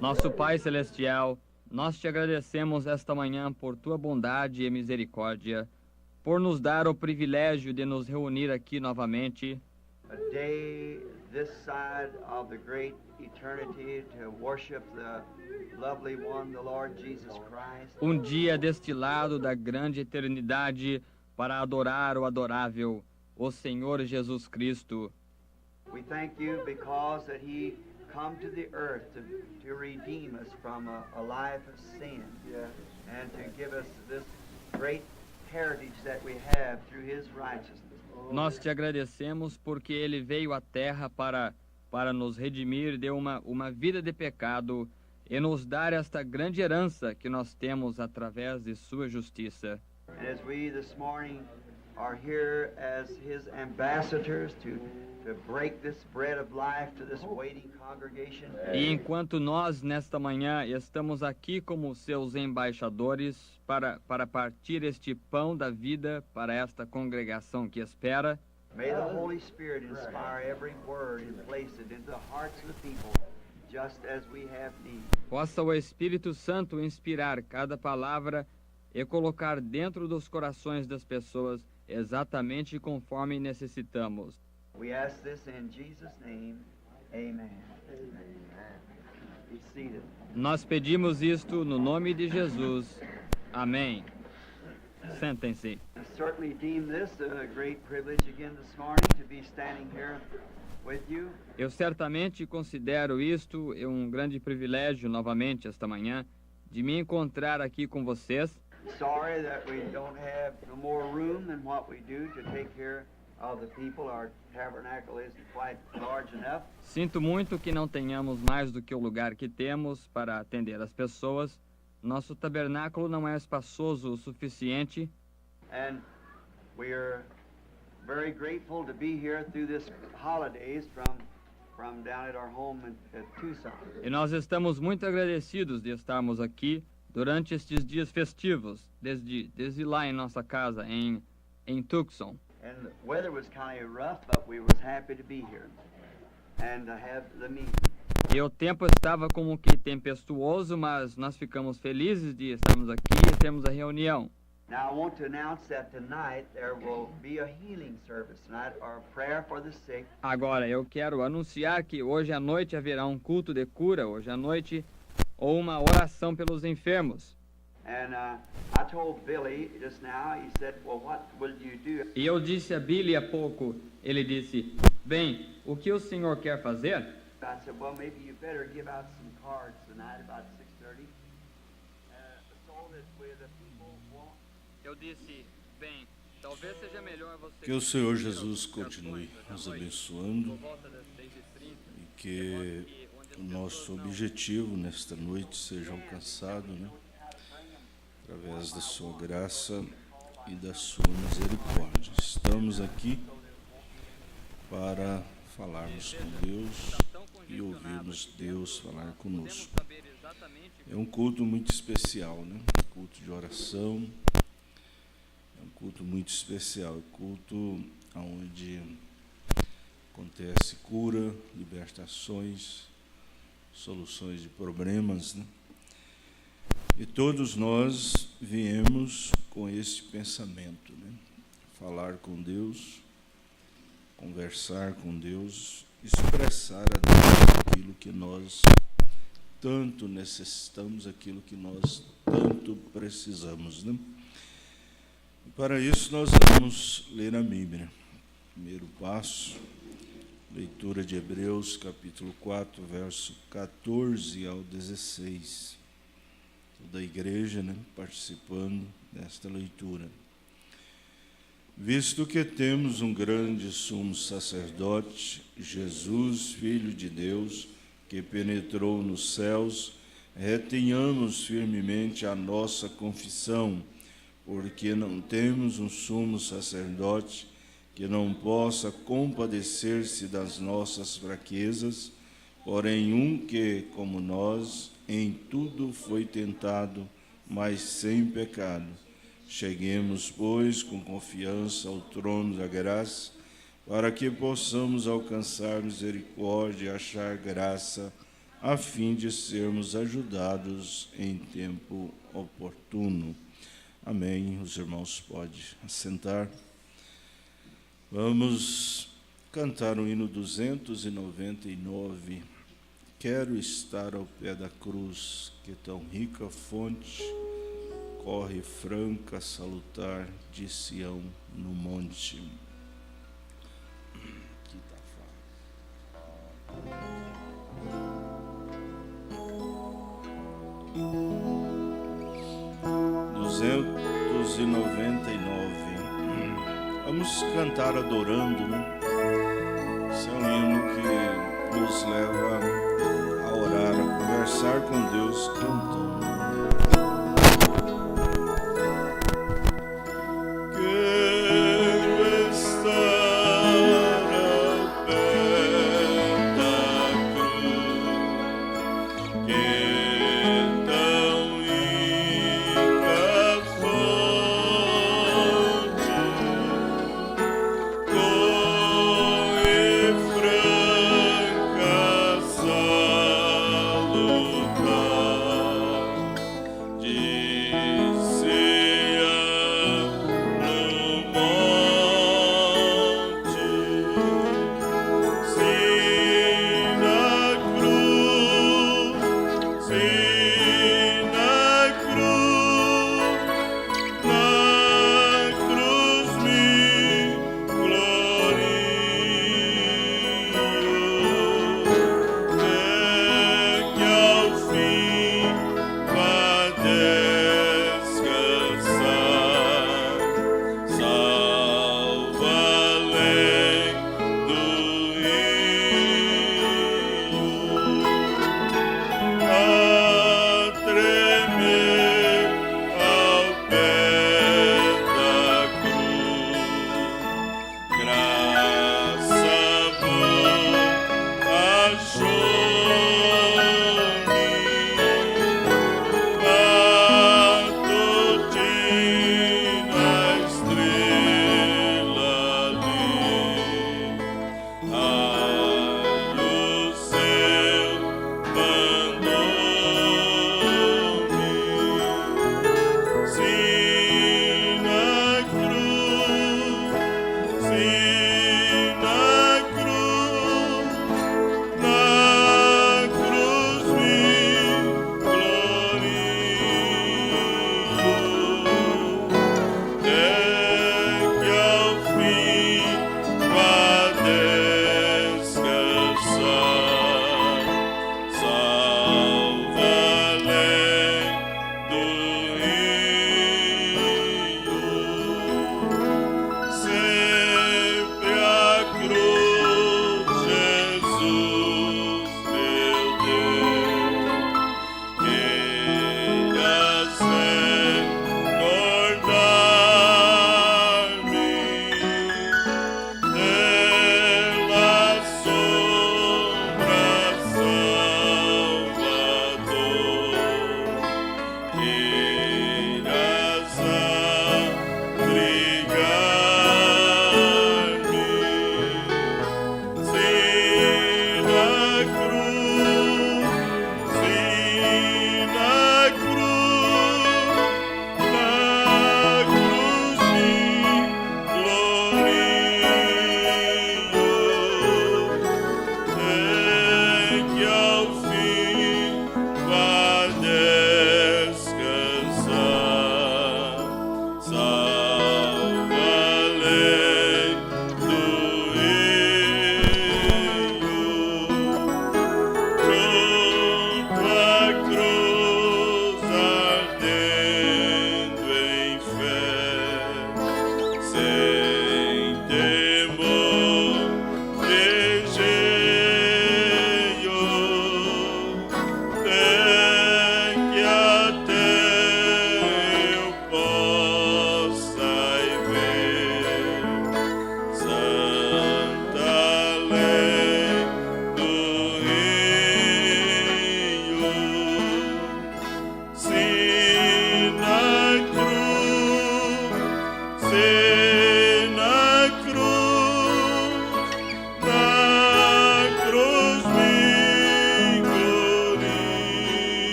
Nosso Pai Celestial, nós te agradecemos esta manhã por tua bondade e misericórdia, por nos dar o privilégio de nos reunir aqui novamente. A day this side of the great eternity to worship the lovely one, the Lord Jesus Christ. Um dia deste lado da grande eternidade para adorar o adorável, o Senhor Jesus Cristo. We thank you because that He come to the earth to redeem us from a life of sin, and to give us this great heritage that we have through His righteousness. Nós te agradecemos porque Ele veio à terra para nos redimir de uma vida de pecado e nos dar esta grande herança que nós temos através de sua justiça. And as we this morning are here as His ambassadors to break this bread of life to this waiting congregation. E enquanto nós, nesta manhã, estamos aqui como seus embaixadores para partir este pão da vida para esta congregação que espera, May the Holy Spirit inspire every word and place it into the hearts of the people, just as we have need. possa o Espírito Santo inspirar cada palavra e colocar dentro dos corações das pessoas exatamente conforme necessitamos. We ask this in Jesus' name. Amen. Be seated. Nós pedimos isto no nome de Jesus. Amém. Sentem-se. I certainly deem this a great privilege again this morning to be standing here with you. Eu certamente considero isto um grande privilégio novamente esta manhã de me encontrar aqui com vocês. Sorry that we don't have no more room than what we do to take care of the people. Our tabernacle isn't quite large enough. Sinto muito que não tenhamos mais do que o lugar que temos para atender as pessoas. Nosso tabernáculo não é espaçoso o suficiente. And we are very grateful to be here through this holidays from down at our home at Tucson. E nós estamos muito agradecidos de estarmos aqui durante estes dias festivos, desde lá em nossa casa, em Tucson. And the weather was kind of rough, but we was happy to be here and to have the meeting. E o tempo estava como que tempestuoso, mas nós ficamos felizes de estarmos aqui e termos a reunião. Now I want to announce that tonight there will be a healing service tonight, or a prayer for the sick. Agora, eu quero anunciar que hoje à noite haverá um culto de cura, hoje à noite, ou uma oração pelos enfermos. And I told Billy just now, he said, well, what will you do? E eu disse a Billy há pouco, ele disse, bem, o que o senhor quer fazer? I said, well, maybe you better give out some cards tonight about 6:30, so that the people won't. Eu disse, bem, talvez seja melhor você... Que o Senhor Jesus continue nos abençoando Por volta das 6h30, e que o nosso objetivo nesta noite seja alcançado, né? Através da sua graça e da sua misericórdia. Estamos aqui para falarmos com Deus e ouvirmos Deus falar conosco. É um culto muito especial, né? Culto de oração, é um culto muito especial, é culto onde acontece cura, libertações, soluções de problemas, né? E todos nós viemos com esse pensamento, né? Falar com Deus, conversar com Deus, expressar a Deus aquilo que nós tanto necessitamos, aquilo que nós tanto precisamos, né? E para isso nós vamos ler a Bíblia. Primeiro passo, leitura de Hebreus, capítulo 4, verso 14 ao 16. Toda a igreja, né, participando desta leitura. Visto que temos um grande sumo sacerdote, Jesus, Filho de Deus, que penetrou nos céus, retenhamos firmemente a nossa confissão, porque não temos um sumo sacerdote que não possa compadecer-se das nossas fraquezas, porém um que, como nós, em tudo foi tentado, mas sem pecado. Cheguemos, pois, com confiança ao trono da graça, para que possamos alcançar misericórdia e achar graça a fim de sermos ajudados em tempo oportuno. Amém. Os irmãos podem assentar. Vamos cantar o hino 299. Quero estar ao pé da cruz, que tão rica fonte corre franca, salutar de Sião no monte. Aqui tá fácil. 299. Vamos cantar adorando, né? Esse é um hino que nos leva a orar, a conversar com Deus cantando.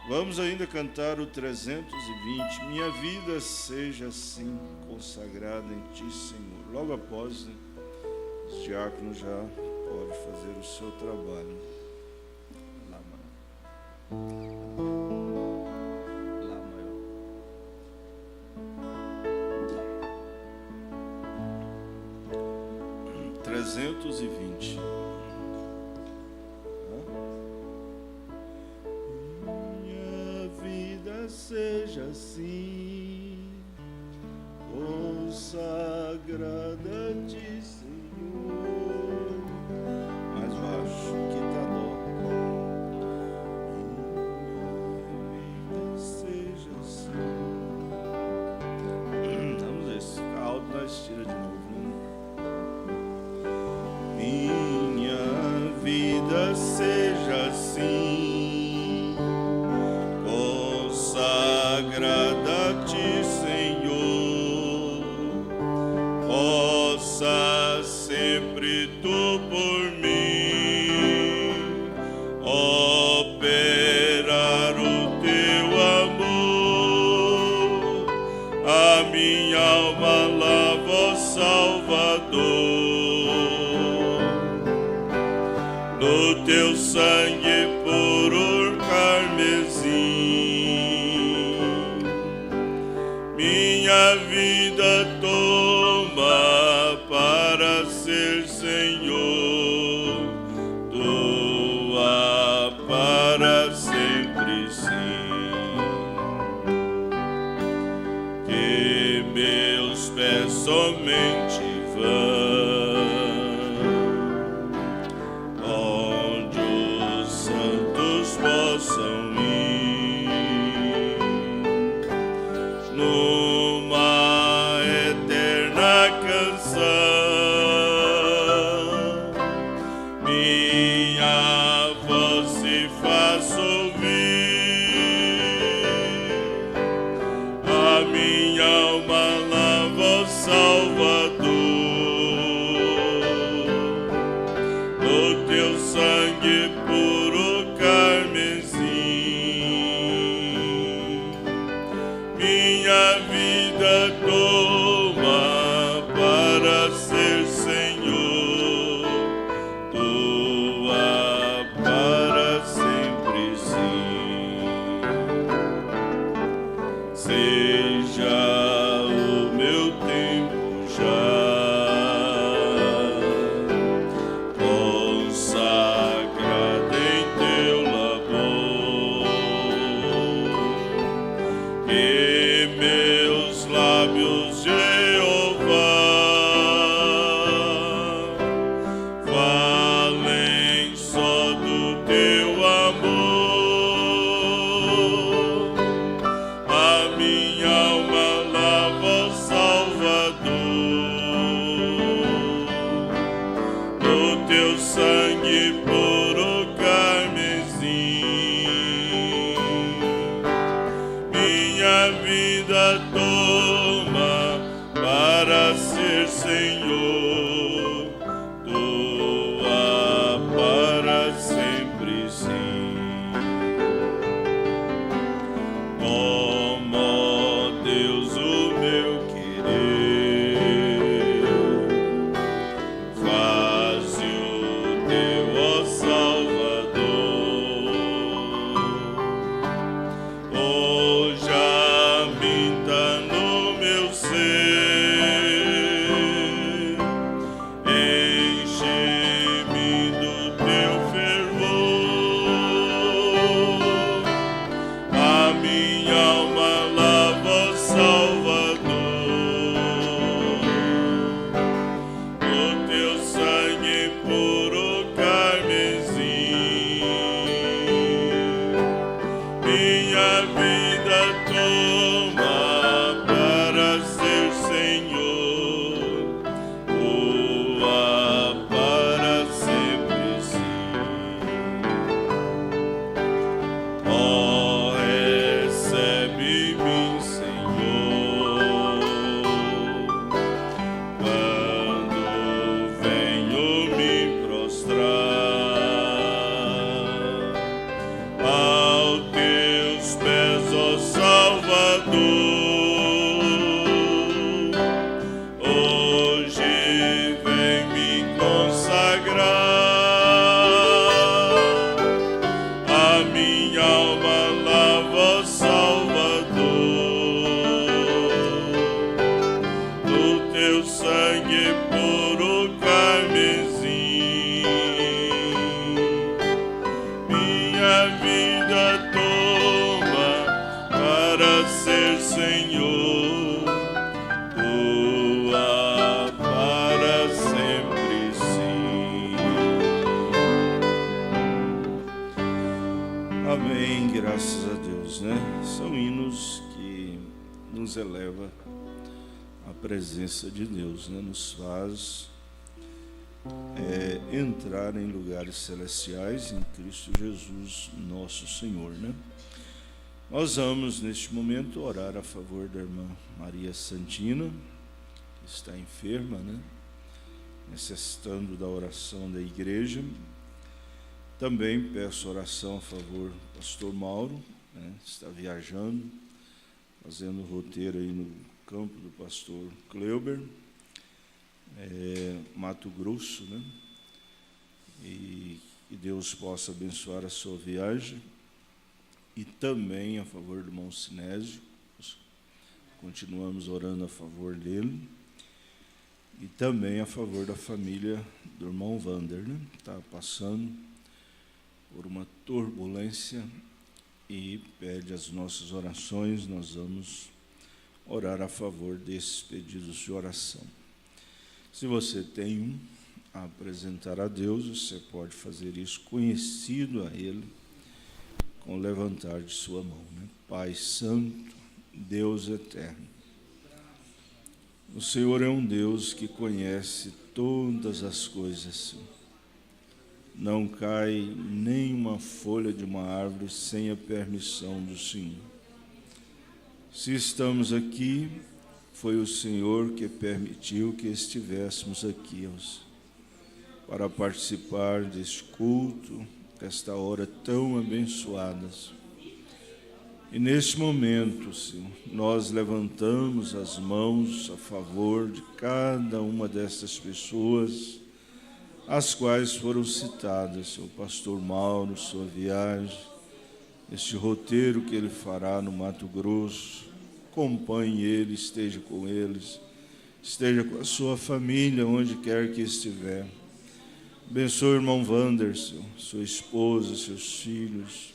Vamos ainda cantar o 320. Minha vida seja assim consagrada em Ti, Senhor. Logo após, né, os diáconos já podem fazer o seu trabalho. Lá maior. 320. Seja assim, consagrada a Ti, Senhor. Mais baixo, que tá dó. Minha vida seja assim. Vamos ver, se ficar alto, nós tira de novo, né? Minha vida seja assim, consagrada a Ti, Senhor. Possa sempre Tu por mim operar o Teu amor. A minha alma lava, ó Salvador, no Teu sangue puro carmesim. Minha vida toma para ser, Senhor, Tua para sempre, sim. Que meus pés somente vão onde os santos possam ir, numa eterna canção. Minha voz se faz ouvir, a minha alma lava, ó Salvador, no Teu sangue puro carmesim. Minha vida toma para ser, Senhor, Tua para sempre, sim. Seja o meu tempo já consagrado em Teu labor, que meus lábios, Jeová, falem só do Teu amor. A minha alma lava, ó Salvador, no Teu sangue puro carmesim. Minha vida toma para ser, Senhor, Tua para sempre, sim. Toma, ó Deus, o meu querer, faze o Teu, ó Salvador. Hoje habita no meu ser, enche-me do Teu fervor. A minha alma lava, ó Salvador, no Teu sangue puro carmesim. Minha vida toma para ser, Senhor, Tua para sempre, sim. Ó, recebe-me, Senhor, quando venho me prostrar ao Teu A minha alma lava o Salvador, do teu sangue puro carmesim. Minha vida toma para ser Senhor, tua para sempre sim. Amém, graças a Deus, né? São hinos que nos eleva à presença de Deus, né? Nos faz entrar em lugares celestiais em Cristo Jesus, nosso Senhor, né? Nós vamos, neste momento, orar a favor da irmã Maria Santina, que está enferma, né? Necessitando da oração da igreja. Também peço oração a favor do pastor Mauro, né? Está viajando, fazendo roteiro aí no campo do pastor Cleuber, Mato Grosso, né? E que Deus possa abençoar a sua viagem. E também a favor do irmão Sinésio, continuamos orando a favor dele. E também a favor da família do irmão Vander, né? Está passando por uma turbulência e pede as nossas orações. Nós vamos orar a favor desses pedidos de oração. Se você tem um a apresentar a Deus, você pode fazer isso conhecido a Ele, com o levantar de sua mão, né? Pai Santo, Deus Eterno, o Senhor é um Deus que conhece todas as coisas. Não cai nenhuma folha de uma árvore sem a permissão do Senhor. Se estamos aqui, foi o Senhor que permitiu que estivéssemos aqui, para participar deste culto, desta hora tão abençoada. E neste momento, Senhor, nós levantamos as mãos a favor de cada uma dessas pessoas, as quais foram citadas, o pastor Mauro, sua viagem, este roteiro que ele fará no Mato Grosso. Acompanhe ele, esteja com eles, esteja com a sua família, onde quer que estiver. Abençoe o irmão Wanderson, sua esposa, seus filhos.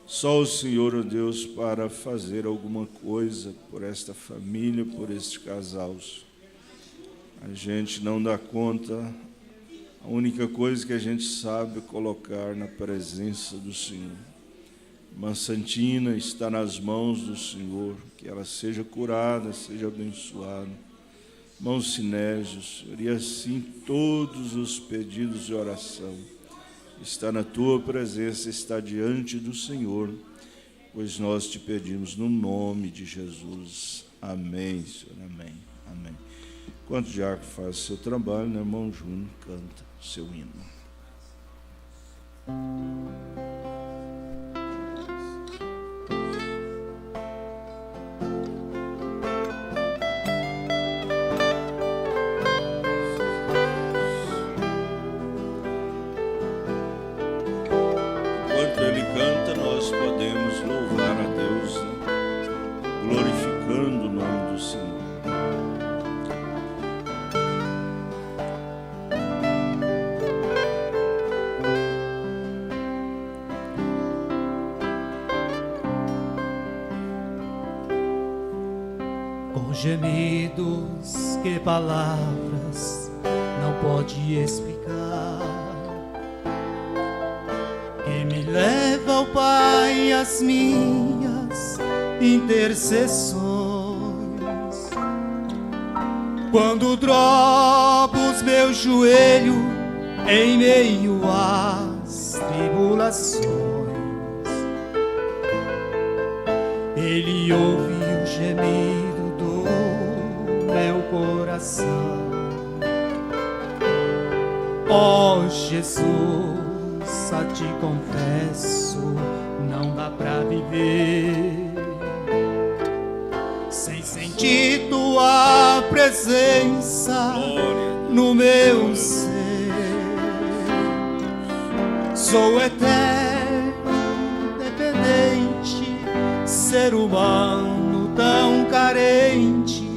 Só o Senhor, ó Deus, para fazer alguma coisa por esta família, por este casal. A gente não dá conta. A única coisa que a gente sabe é colocar na presença do Senhor. Irmã Santina está nas mãos do Senhor, que ela seja curada, seja abençoada. Irmão Sinésio, Senhor, e assim todos os pedidos de oração está na tua presença, está diante do Senhor, pois nós te pedimos no nome de Jesus. Amém, Senhor, amém, amém. Enquanto o diácono faz o seu trabalho, né, irmão Júnior canta o seu hino. Enquanto ele canta, nós podemos louvar a Deus, né? Glorificando o nome do Senhor. Com gemidos que palavras não pode explicar, que me leva ao Pai as minhas intercessões. Quando dobro os meus joelhos em meio às tribulações, Ele ouve o gemido do meu coração. Ó Jesus, a te confesso, não dá pra viver sem sentir tua presença no meu ser. Sou eterno ser humano tão carente.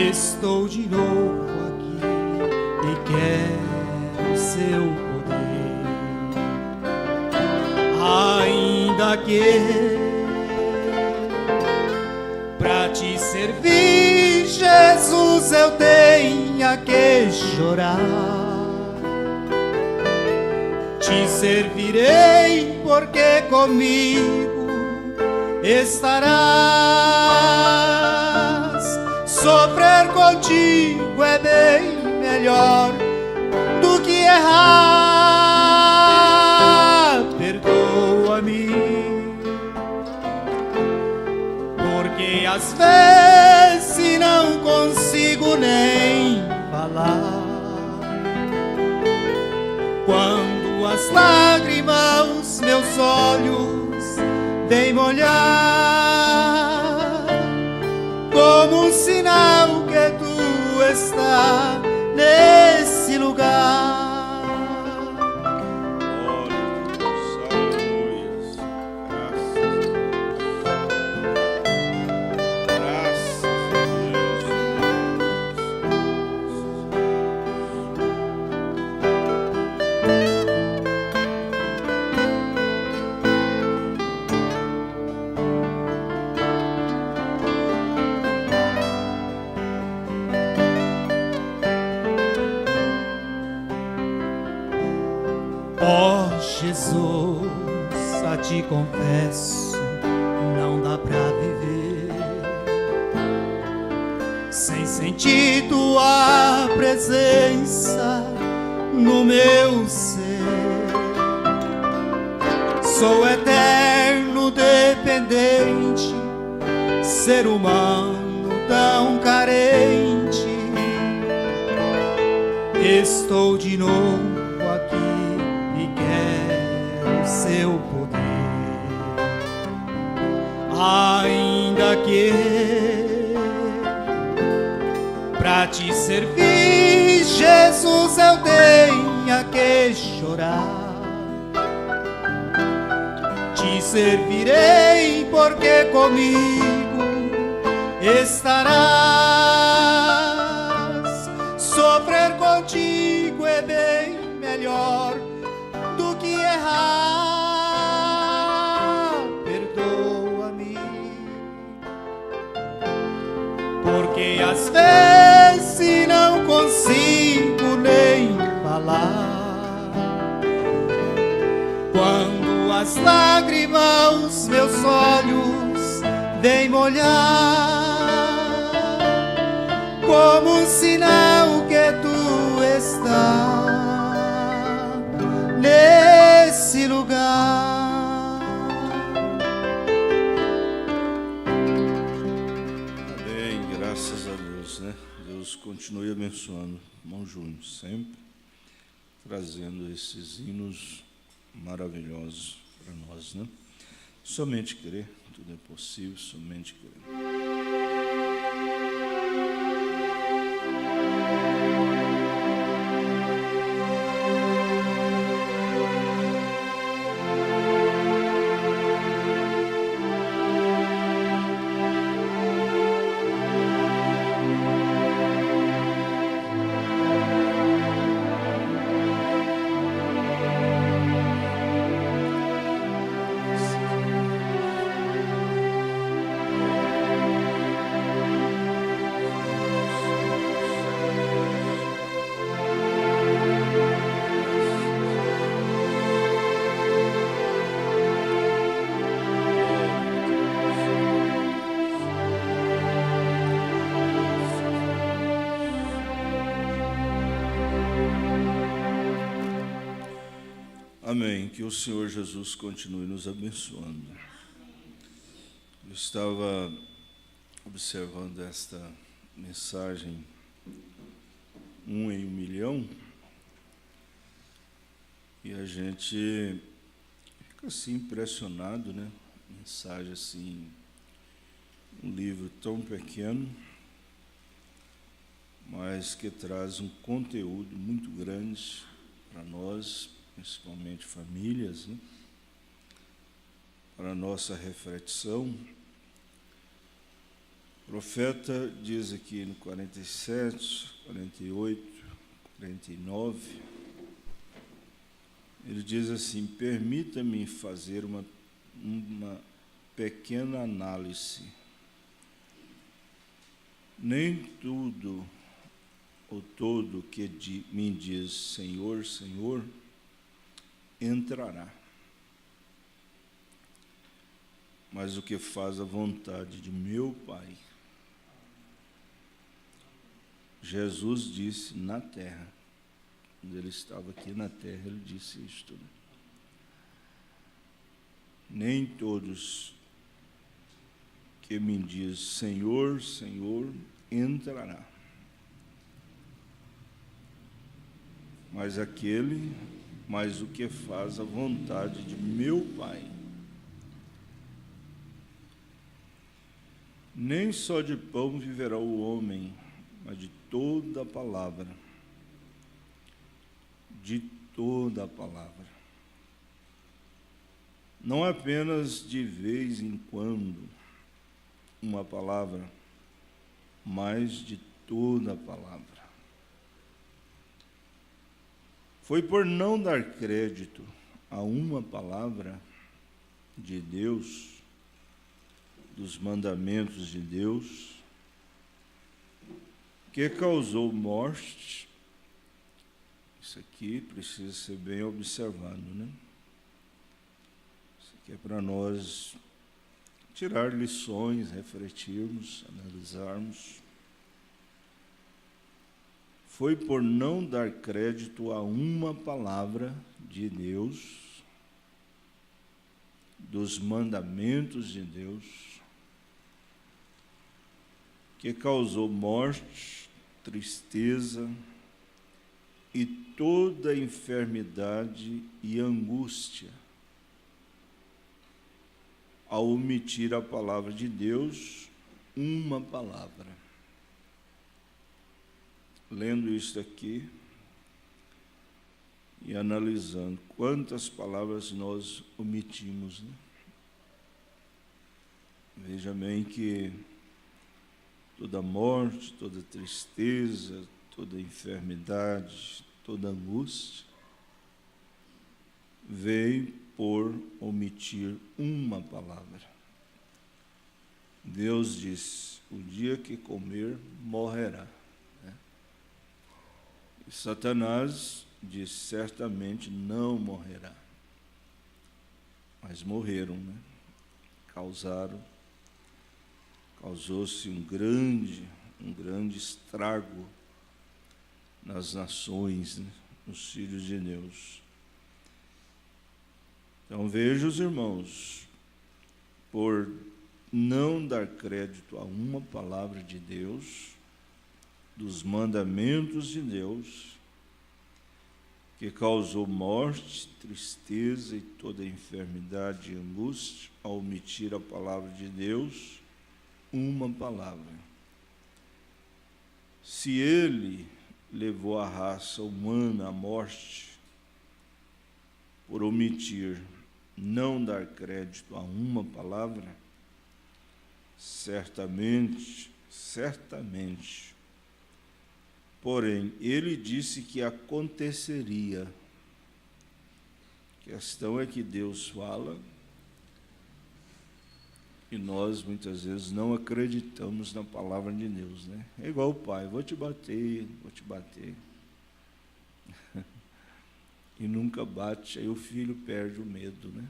Estou de novo aqui e quero seu poder, ainda que pra te servir, Jesus, eu tenha que chorar. Te servirei porque comigo estarás. Sofrer contigo é bem melhor do que errar. Perdoa-me, porque às vezes não consigo nem falar. Quando as lágrimas meus olhos vêm molhar, como um sinal que tu está nesse lugar. Glória a Deus, aleluia. Graças a Deus. Ó Jesus, a ti confesso, não dá pra viver sem sentir tua presença no meu ser. Sou eterno dependente, ser humano tão carente. Estou de novo aqui e quero seu poder, ainda que pra te servir, Jesus, eu tenha que chorar. Te servirei porque comigo estarás. Sofrer contigo é bem melhor do que errar. Perdoa-me, porque às vezes não consigo nem falar. Quando as lágrimas meus olhos vêm molhar, como um sinal que tu está nesse lugar. Amém, graças a Deus, né? Deus continue abençoando o irmão Júnior, sempre trazendo esses hinos maravilhosos para nós, né? Somente crer, tudo é possível, somente crer. Amém. Que o Senhor Jesus continue nos abençoando. Eu estava observando esta mensagem 1 em 1 milhão e a gente fica assim impressionado, né? Mensagem assim, um livro tão pequeno, mas que traz um conteúdo muito grande para nós, principalmente famílias, né? para a nossa reflexão. O profeta diz aqui no 47, 48, 49, ele diz assim: permita-me fazer uma pequena análise. Nem tudo ou todo que me diz Senhor, Senhor, entrará, mas o que faz a vontade de meu Pai. Jesus disse na terra, quando ele estava aqui na terra, ele disse isto, né? Nem todos que me diz Senhor, Senhor, entrará, mas o que faz a vontade de meu Pai. Nem só de pão viverá o homem, mas de toda a palavra, de toda a palavra. Não apenas de vez em quando uma palavra, mas de toda a palavra. Foi por não dar crédito a uma palavra de Deus, dos mandamentos de Deus, que causou morte. Isso aqui precisa ser bem observado, né? Isso aqui é para nós tirar lições, refletirmos, analisarmos. Foi por não dar crédito a uma palavra de Deus, dos mandamentos de Deus, que causou morte, tristeza e toda enfermidade e angústia, ao omitir a palavra de Deus, uma palavra. Lendo isso aqui e analisando quantas palavras nós omitimos, né? Veja bem que toda morte, toda tristeza, toda enfermidade, toda angústia veio por omitir uma palavra. Deus disse: o dia que comer, morrerá. E Satanás disse: certamente não morrerá. Mas morreram, né? Causou-se um grande estrago nas nações, né? Nos filhos de Deus. Então veja, os irmãos, por não dar crédito a uma palavra de Deus, dos mandamentos de Deus, que causou morte, tristeza e toda enfermidade e angústia, ao omitir a palavra de Deus, uma palavra. Se ele levou a raça humana à morte por omitir, não dar crédito a uma palavra, certamente, porém, ele disse que aconteceria. A questão é que Deus fala e nós muitas vezes não acreditamos na palavra de Deus, né? É igual o pai: vou te bater. E nunca bate, aí o filho perde o medo, né?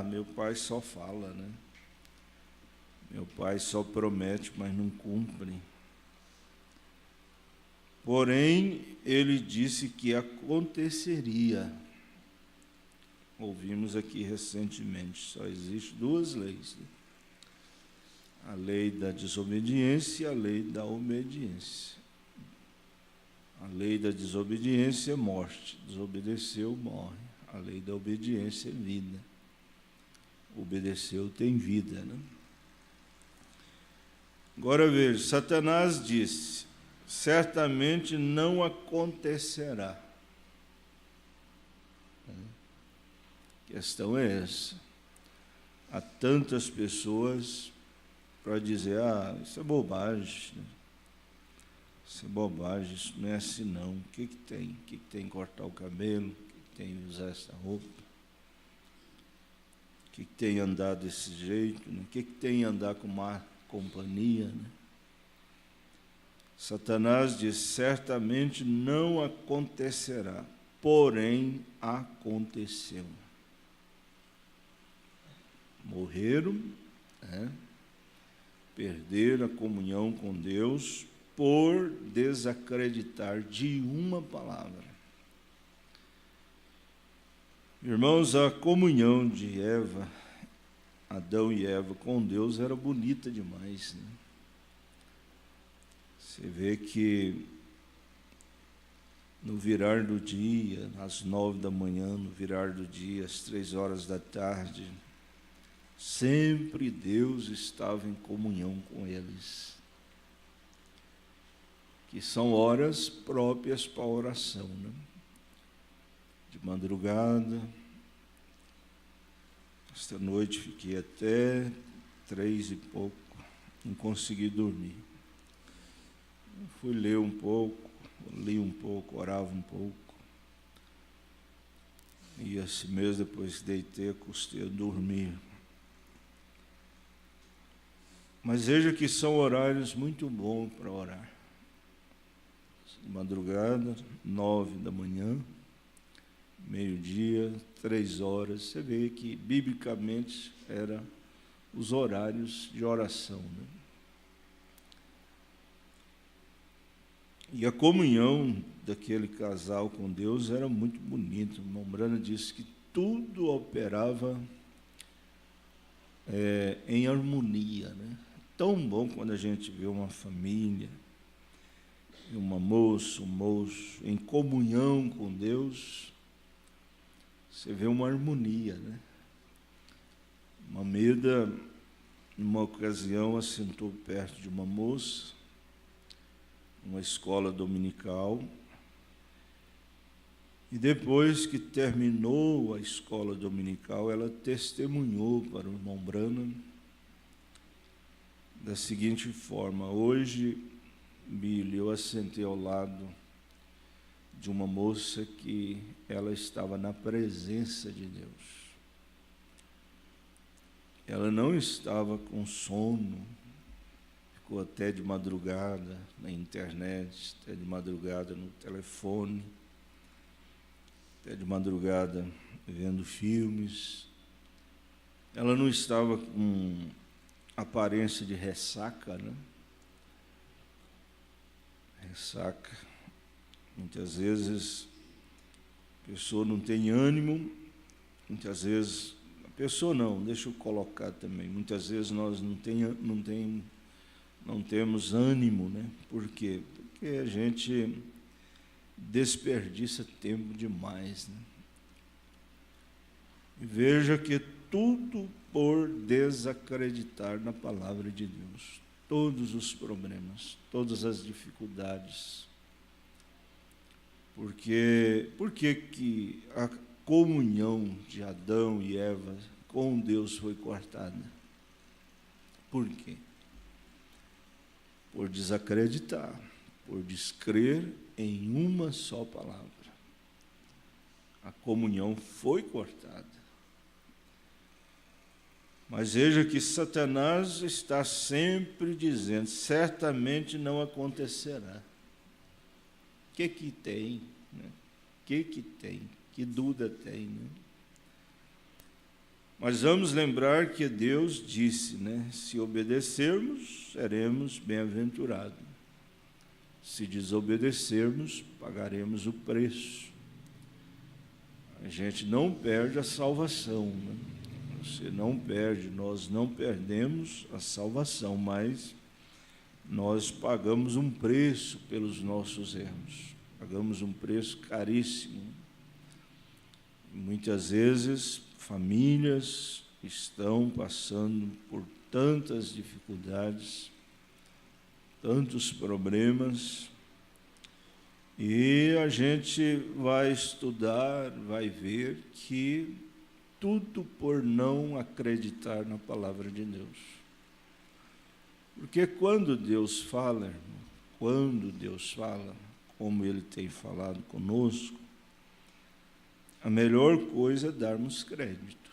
Meu pai só fala, né? Meu pai só promete, mas não cumpre. Porém, ele disse que aconteceria. Ouvimos aqui recentemente, só existem duas leis, né? A lei da desobediência e a lei da obediência. A lei da desobediência é morte, desobedeceu, morre. A lei da obediência é vida. Obedeceu, tem vida, né? Agora veja, Satanás disse: certamente não acontecerá. A questão é essa. a tantas pessoas para dizer, isso é bobagem, né? Isso é bobagem, isso não é assim não. O que tem? O que tem cortar o cabelo? O que tem usar essa roupa? O que tem andar desse jeito? Né? O que tem andar com má companhia? Né? Satanás diz, certamente não acontecerá, porém aconteceu. Morreram, perderam a comunhão com Deus por desacreditar de uma palavra. Irmãos, a comunhão de Adão e Eva com Deus era bonita demais, né? Você vê que no virar do dia, às 9 da manhã, no virar do dia, às 3 horas da tarde, sempre Deus estava em comunhão com eles, que são horas próprias para a oração, né? De madrugada, esta noite fiquei até 3 e pouco, não consegui dormir. Fui ler um pouco, li um pouco, orava um pouco, e assim mesmo, depois que deitei, acostei a dormir. Mas veja que são horários muito bons para orar. De madrugada, 9 da manhã, meio-dia, 3 horas. Você vê que, biblicamente, eram os horários de oração, né? E a comunhão daquele casal com Deus era muito bonita. O irmão Brana disse que tudo operava em harmonia, né? Tão bom quando a gente vê uma família, uma moça, um moço, em comunhão com Deus, você vê uma harmonia, né? Uma Meda, numa ocasião, assentou perto de uma moça, uma escola dominical, e depois que terminou a escola dominical, ela testemunhou para o irmão Branham da seguinte forma: hoje, Billy, eu assentei ao lado de uma moça que ela estava na presença de Deus. Ela não estava com sono, ficou até de madrugada na internet, até de madrugada no telefone, até de madrugada vendo filmes. Ela não estava com aparência de ressaca, né? Ressaca. Muitas vezes a pessoa não tem ânimo, muitas vezes, a pessoa não, deixa eu colocar também, muitas vezes nós não temos ânimo, né? Por quê? Porque a gente desperdiça tempo demais, né? E veja que tudo por desacreditar na palavra de Deus. Todos os problemas, todas as dificuldades. Por que a comunhão de Adão e Eva com Deus foi cortada? Por quê? Por desacreditar, por descrer em uma só palavra. A comunhão foi cortada. Mas veja que Satanás está sempre dizendo, certamente não acontecerá. O que tem? Né? O que tem? Que dúvida tem? Né? Mas vamos lembrar que Deus disse, né? Se obedecermos, seremos bem-aventurados. Se desobedecermos, pagaremos o preço. A gente não perde a salvação, né? Você não perde, nós não perdemos a salvação, mas nós pagamos um preço pelos nossos erros. Pagamos um preço caríssimo. E muitas vezes, famílias estão passando por tantas dificuldades, tantos problemas, e a gente vai estudar, vai ver que tudo por não acreditar na palavra de Deus. Porque quando Deus fala, irmão, quando Deus fala, como Ele tem falado conosco, a melhor coisa é darmos crédito.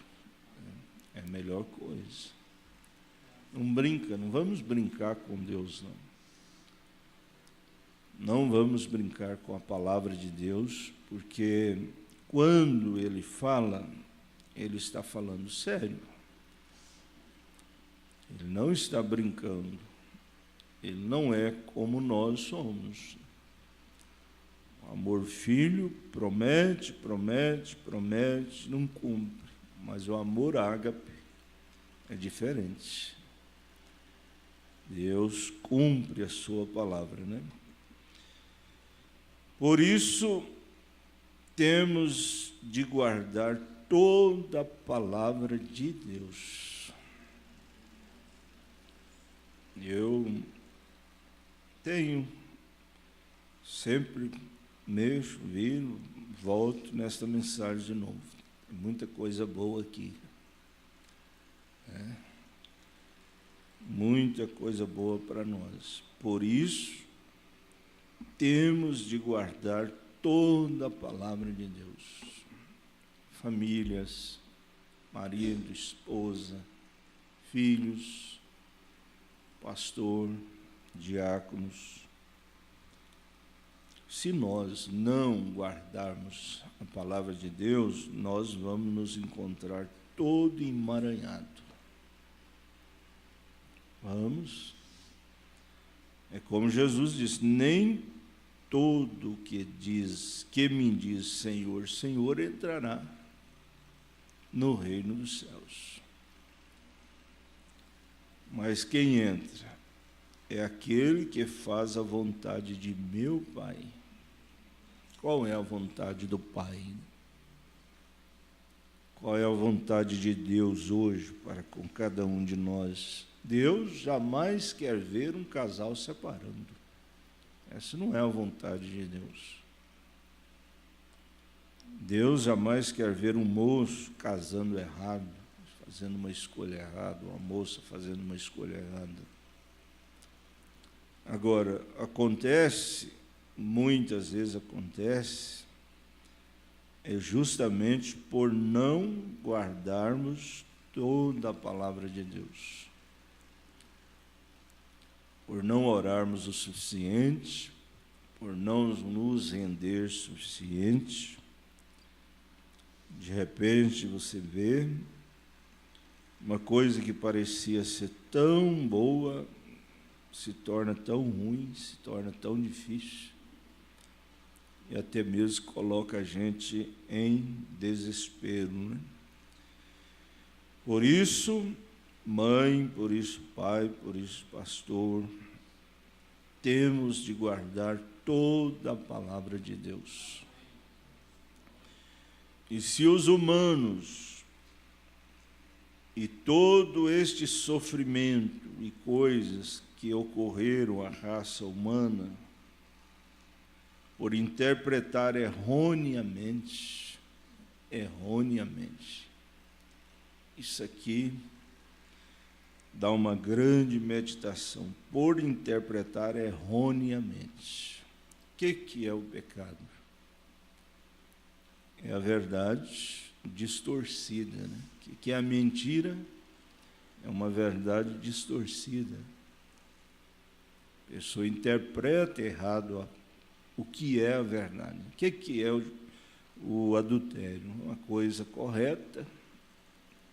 É a melhor coisa. Não brinca, não vamos brincar com Deus, não. Não vamos brincar com a palavra de Deus, porque quando Ele fala, Ele está falando sério. Ele não está brincando. Ele não é como nós somos. O amor filho promete, promete, promete, não cumpre. Mas o amor ágape é diferente. Deus cumpre a sua palavra, né? Por isso, temos de guardar toda a palavra de Deus. Eu tenho, sempre mexo, viro, volto nesta mensagem de novo. Tem muita coisa boa aqui. Muita coisa boa para nós. Por isso, temos de guardar toda a palavra de Deus. Famílias, marido, esposa, filhos, pastor, diáconos. Se nós não guardarmos a palavra de Deus, nós vamos nos encontrar todo emaranhado. Vamos. É como Jesus disse, nem todo que me diz Senhor, Senhor, entrará no reino dos céus. Mas quem entra é aquele que faz a vontade de meu Pai. Qual é a vontade do Pai? Qual é a vontade de Deus hoje para com cada um de nós? Deus jamais quer ver um casal separando. Essa não é a vontade de Deus. Deus jamais quer ver um moço casando errado, fazendo uma escolha errada, uma moça fazendo uma escolha errada. Agora, muitas vezes acontece, é justamente por não guardarmos toda a palavra de Deus. Por não orarmos o suficiente, por não nos render o suficiente. De repente você vê uma coisa que parecia ser tão boa, se torna tão ruim, se torna tão difícil, e até mesmo coloca a gente em desespero, né? Por isso, mãe, por isso, pai, por isso, pastor, temos de guardar toda a palavra de Deus. E se os humanos e todo este sofrimento e coisas que ocorreram à raça humana por interpretar erroneamente, isso aqui dá uma grande meditação, por interpretar erroneamente. O que é o pecado? É a verdade distorcida, né? Que a mentira é uma verdade distorcida. A pessoa interpreta errado o que é a verdade. O que é o adultério? Uma coisa correta,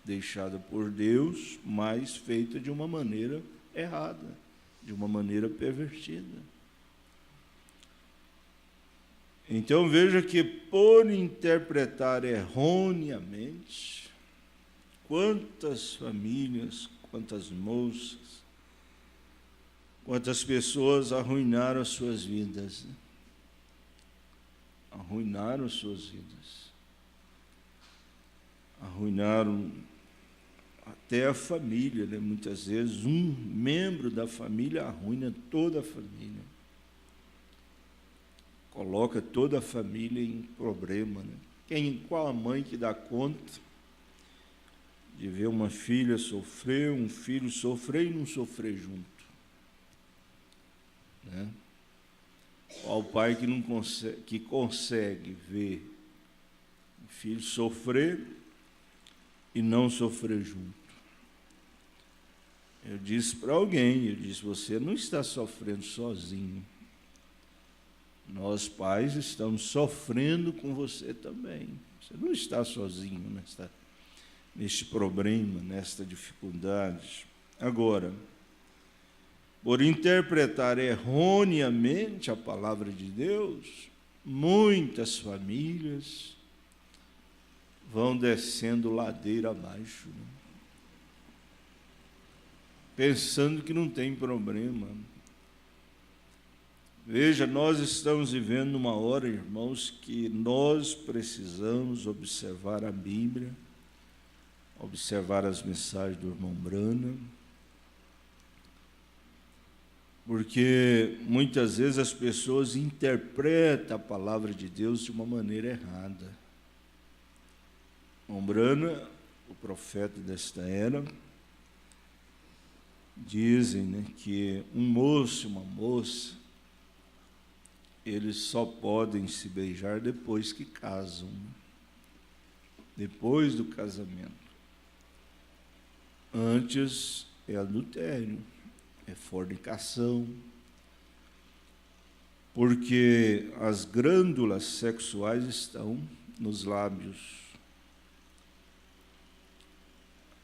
deixada por Deus, mas feita de uma maneira errada, de uma maneira pervertida. Então veja que por interpretar erroneamente, quantas famílias, quantas moças, quantas pessoas arruinaram as suas vidas, né? Arruinaram as suas vidas. Arruinaram até a família, né? Muitas vezes um membro da família arruina toda a família. Coloca toda a família em problema, né? Qual a mãe que dá conta de ver uma filha sofrer, um filho sofrer e não sofrer junto, né? Qual pai que não consegue ver o filho sofrer e não sofrer junto? Eu disse para alguém, você não está sofrendo sozinho. Nós pais estamos sofrendo com você também. Você não está sozinho neste problema, nesta dificuldade. Agora, por interpretar erroneamente a palavra de Deus, muitas famílias vão descendo ladeira abaixo, né? Pensando que não tem problema. Veja, nós estamos vivendo uma hora, irmãos, que nós precisamos observar a Bíblia, observar as mensagens do irmão Branham, porque muitas vezes as pessoas interpretam a palavra de Deus de uma maneira errada. O irmão Branham, o profeta desta era, dizem, né, que um moço e uma moça, eles só podem se beijar depois que casam, depois do casamento. Antes é adultério, é fornicação, porque as glândulas sexuais estão nos lábios.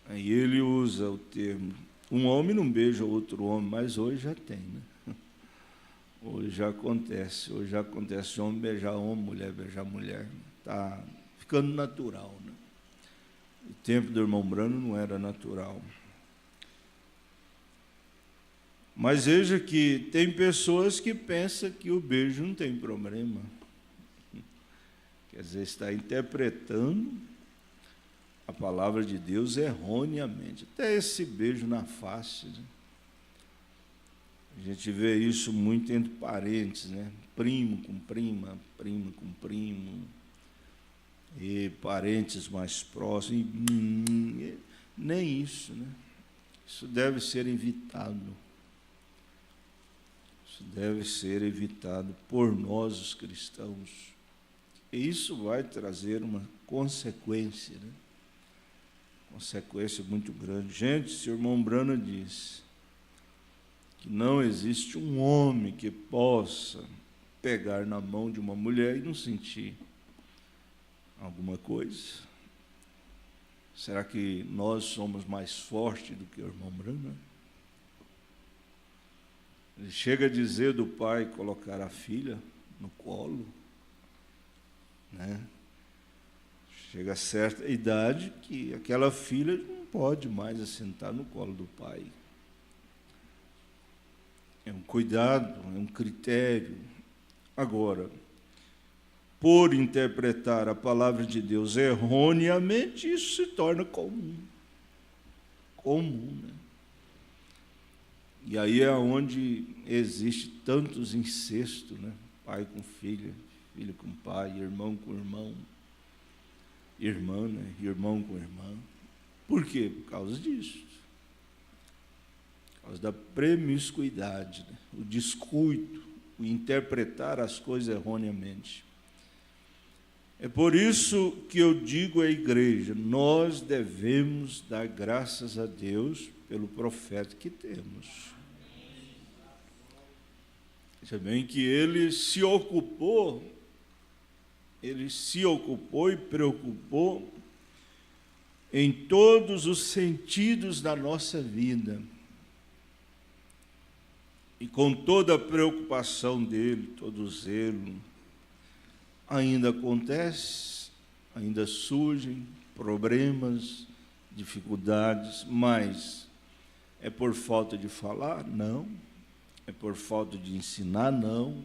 Aí ele usa o termo, um homem não beija outro homem, mas hoje já tem, né? Hoje já acontece homem beijar homem, mulher beijar mulher. Está ficando natural, né? O tempo do irmão Branham não era natural. Mas veja que tem pessoas que pensam que o beijo não tem problema. Quer dizer, está interpretando a palavra de Deus erroneamente. Até esse beijo na face, né? A gente vê isso muito entre parentes, né? Primo com prima, primo com primo, e parentes mais próximos. Nem isso, né? Isso deve ser evitado. Isso deve ser evitado por nós, os cristãos. E isso vai trazer uma consequência, né? Consequência muito grande. Gente, se o irmão Branham disse que não existe um homem que possa pegar na mão de uma mulher e não sentir alguma coisa, será que nós somos mais fortes do que o irmão Branham? Ele chega a dizer do pai colocar a filha no colo, né? Chega a certa idade que aquela filha não pode mais assentar no colo do pai. É um cuidado, é um critério. Agora, por interpretar a palavra de Deus erroneamente, isso se torna comum. Comum, né? E aí é onde existe tantos incestos, né? Pai com filha, filho com pai, irmão com irmão, irmã, né? Irmão com irmã. Por quê? Por causa disso. Por causa da promiscuidade, né? O descuido, o interpretar as coisas erroneamente. É por isso que eu digo à igreja, nós devemos dar graças a Deus pelo profeta que temos. Veja bem que ele se ocupou e preocupou em todos os sentidos da nossa vida. E com toda a preocupação dele, todo o zelo, ainda acontece, ainda surgem problemas, dificuldades, mas é por falta de falar? Não. É por falta de ensinar? Não.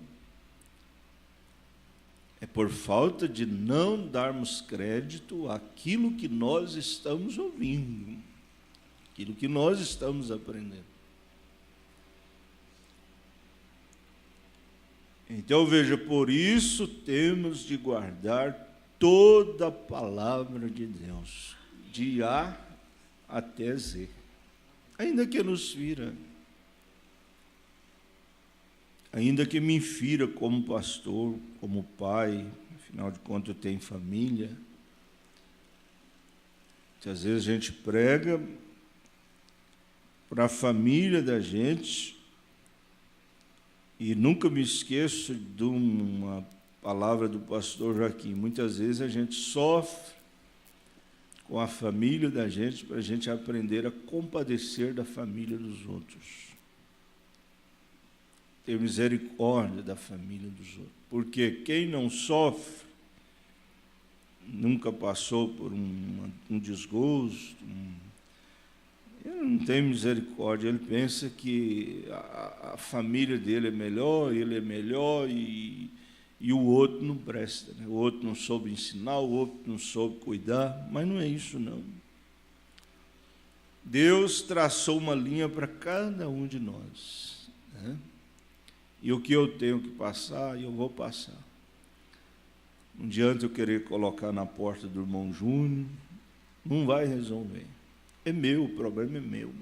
É por falta de não darmos crédito àquilo que nós estamos ouvindo, aquilo que nós estamos aprendendo. Então, veja, por isso temos de guardar toda a palavra de Deus, de A até Z. Ainda que nos fira, ainda que me infira como pastor, como pai, afinal de contas eu tenho família. Às vezes a gente prega para a família da gente, e nunca me esqueço de uma palavra do pastor Joaquim. Muitas vezes a gente sofre com a família da gente para a gente aprender a compadecer da família dos outros. Ter misericórdia da família dos outros. Porque quem não sofre, nunca passou por um desgosto, ele não tem misericórdia, ele pensa que a família dele é melhor, ele é melhor e o outro não presta, né? O outro não soube ensinar, o outro não soube cuidar, mas não é isso não. Deus traçou uma linha para cada um de nós, né? E o que eu tenho que passar, eu vou passar. Não adianta eu querer colocar na porta do irmão Júnior, não vai resolver. É meu, o problema é meu.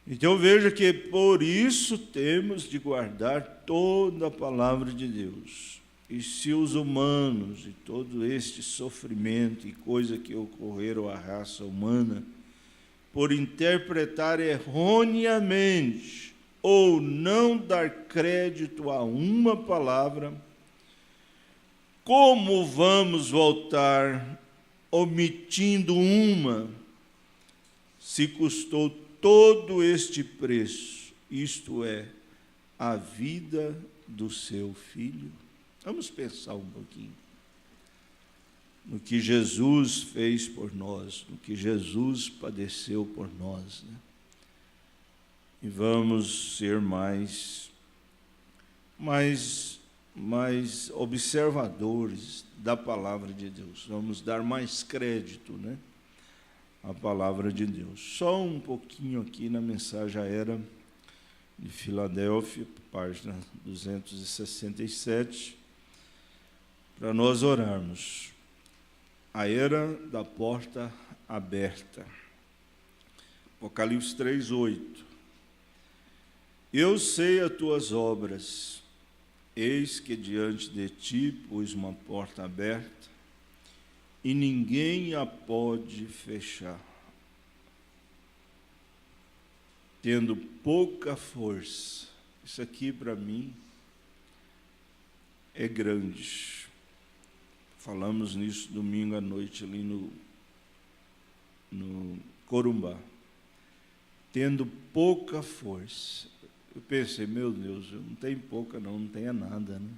Então veja que por isso temos de guardar toda a palavra de Deus. E se os humanos e todo este sofrimento e coisa que ocorreram à raça humana, por interpretar erroneamente ou não dar crédito a uma palavra, como vamos voltar omitindo uma, se custou todo este preço, isto é, a vida do seu filho? Vamos pensar um pouquinho no que Jesus fez por nós, no que Jesus padeceu por nós, né? E vamos ser mais observadores da palavra de Deus. Vamos dar mais crédito, né, à palavra de Deus. Só um pouquinho aqui na mensagem era de Filadélfia, página 267, para nós orarmos. A era da porta aberta. Apocalipse 3:8. Eu sei as tuas obras, eis que diante de ti pus uma porta aberta, e ninguém a pode fechar. Tendo pouca força. Isso aqui para mim é grande. Falamos nisso domingo à noite ali no Corumbá. Tendo pouca força. Eu pensei, meu Deus, eu não tenho pouca não, não tenho nada, né?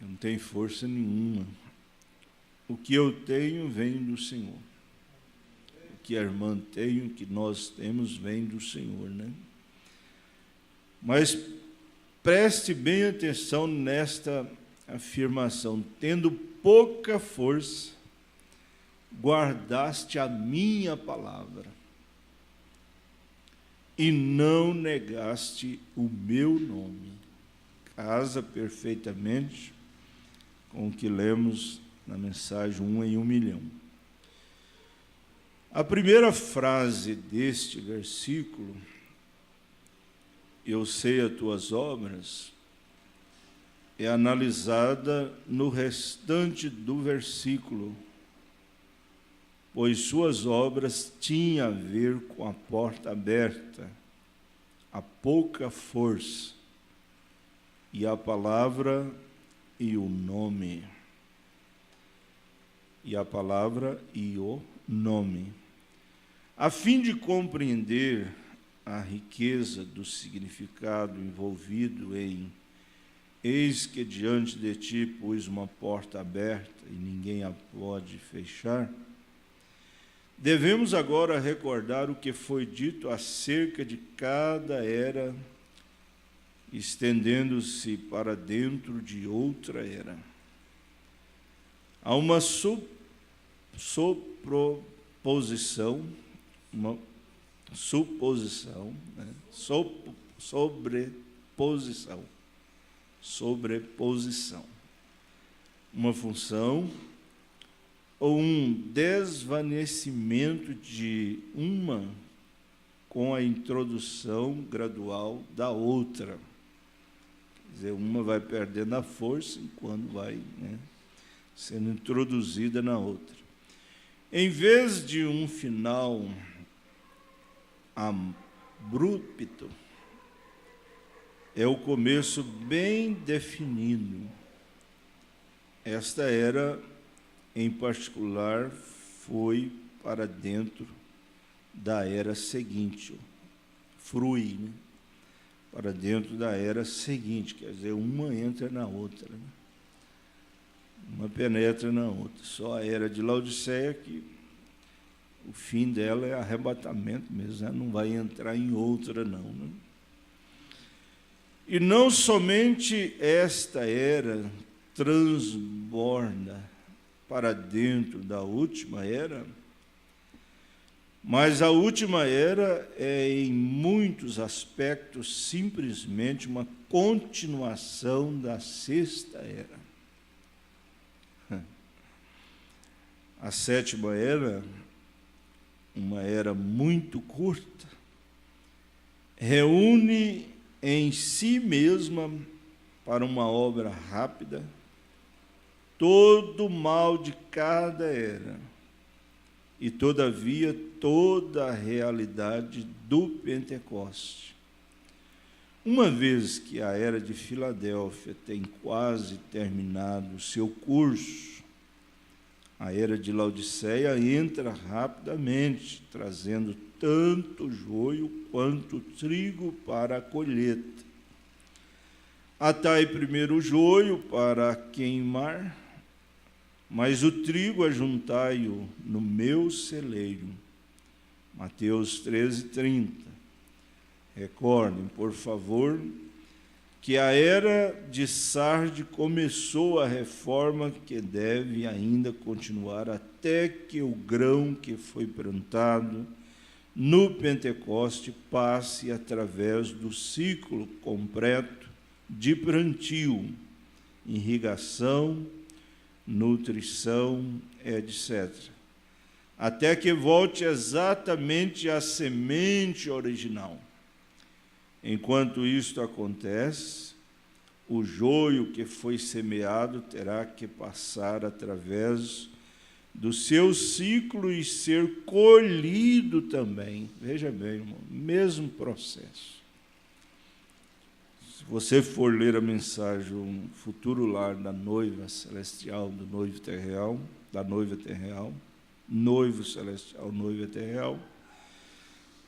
Eu não tenho força nenhuma. O que eu tenho vem do Senhor. O que a irmã tem, o que nós temos, vem do Senhor, né? Mas preste bem atenção nesta afirmação. Tendo pouca força, guardaste a minha palavra e não negaste o meu nome. Casa perfeitamente com o que lemos na mensagem 1 em 1 milhão. A primeira frase deste versículo, eu sei as tuas obras, é analisada no restante do versículo, pois suas obras tinham a ver com a porta aberta, a pouca força, e a palavra e o nome. E a palavra e o nome. A fim de compreender a riqueza do significado envolvido em eis que diante de ti pus uma porta aberta e ninguém a pode fechar, devemos agora recordar o que foi dito acerca de cada era, estendendo-se para dentro de outra era. Há uma sobreposição, sobreposição. Uma função ou um desvanecimento de uma com a introdução gradual da outra. Quer dizer, uma vai perdendo a força enquanto vai, né, sendo introduzida na outra. Em vez de um final abrupto, é o começo bem definido. Esta era, em particular, foi para dentro da era seguinte, frui, né? Para dentro da era seguinte, quer dizer, uma entra na outra, né? Uma penetra na outra. Só a era de Laodiceia que o fim dela é arrebatamento mesmo, ela não vai entrar em outra não, né? E não somente esta era transborda para dentro da última era, mas a última era é, em muitos aspectos, simplesmente uma continuação da sexta era. A sétima era, uma era muito curta, reúne em si mesma, para uma obra rápida, todo o mal de cada era, e, todavia, toda a realidade do Pentecoste. Uma vez que a era de Filadélfia tem quase terminado o seu curso, a era de Laodiceia entra rapidamente, trazendo tanto joio quanto trigo para a colheita. Atai primeiro o joio para queimar, mas o trigo ajuntai-o no meu celeiro. Mateus 13:30. Recordem, por favor, que a era de Sarde começou a reforma que deve ainda continuar até que o grão que foi plantado no Pentecoste passe através do ciclo completo de plantio, irrigação, nutrição, etc. Até que volte exatamente à semente original. Enquanto isto acontece, o joio que foi semeado terá que passar através do seu ciclo e ser colhido também. Veja bem, irmão, mesmo processo. Se você for ler a mensagem Um Futuro Lar da Noiva Celestial, do Noivo Terreal, da Noiva Terreal, Noivo Celestial, Noiva Terreal,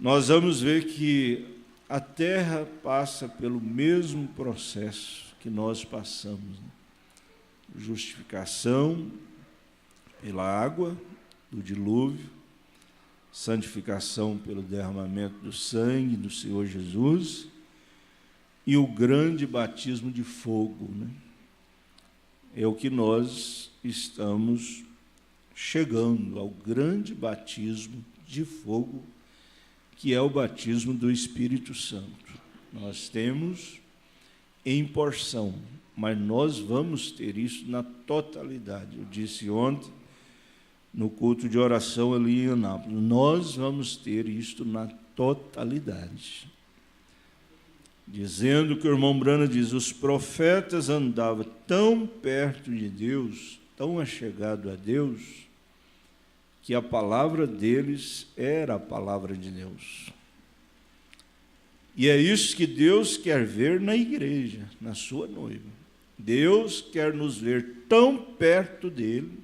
nós vamos ver que a Terra passa pelo mesmo processo que nós passamos, né? Justificação pela água do dilúvio, santificação pelo derramamento do sangue do Senhor Jesus e o grande batismo de fogo, né? É o que nós estamos chegando ao grande batismo de fogo, que é o batismo do Espírito Santo. Nós temos em porção, mas nós vamos ter isso na totalidade. Eu disse ontem, no culto de oração ali em Anápolis, nós vamos ter isto na totalidade. Dizendo que o irmão Brana diz, os profetas andavam tão perto de Deus, tão achegado a Deus, que a palavra deles era a palavra de Deus. E é isso que Deus quer ver na igreja, na sua noiva. Deus quer nos ver tão perto dele,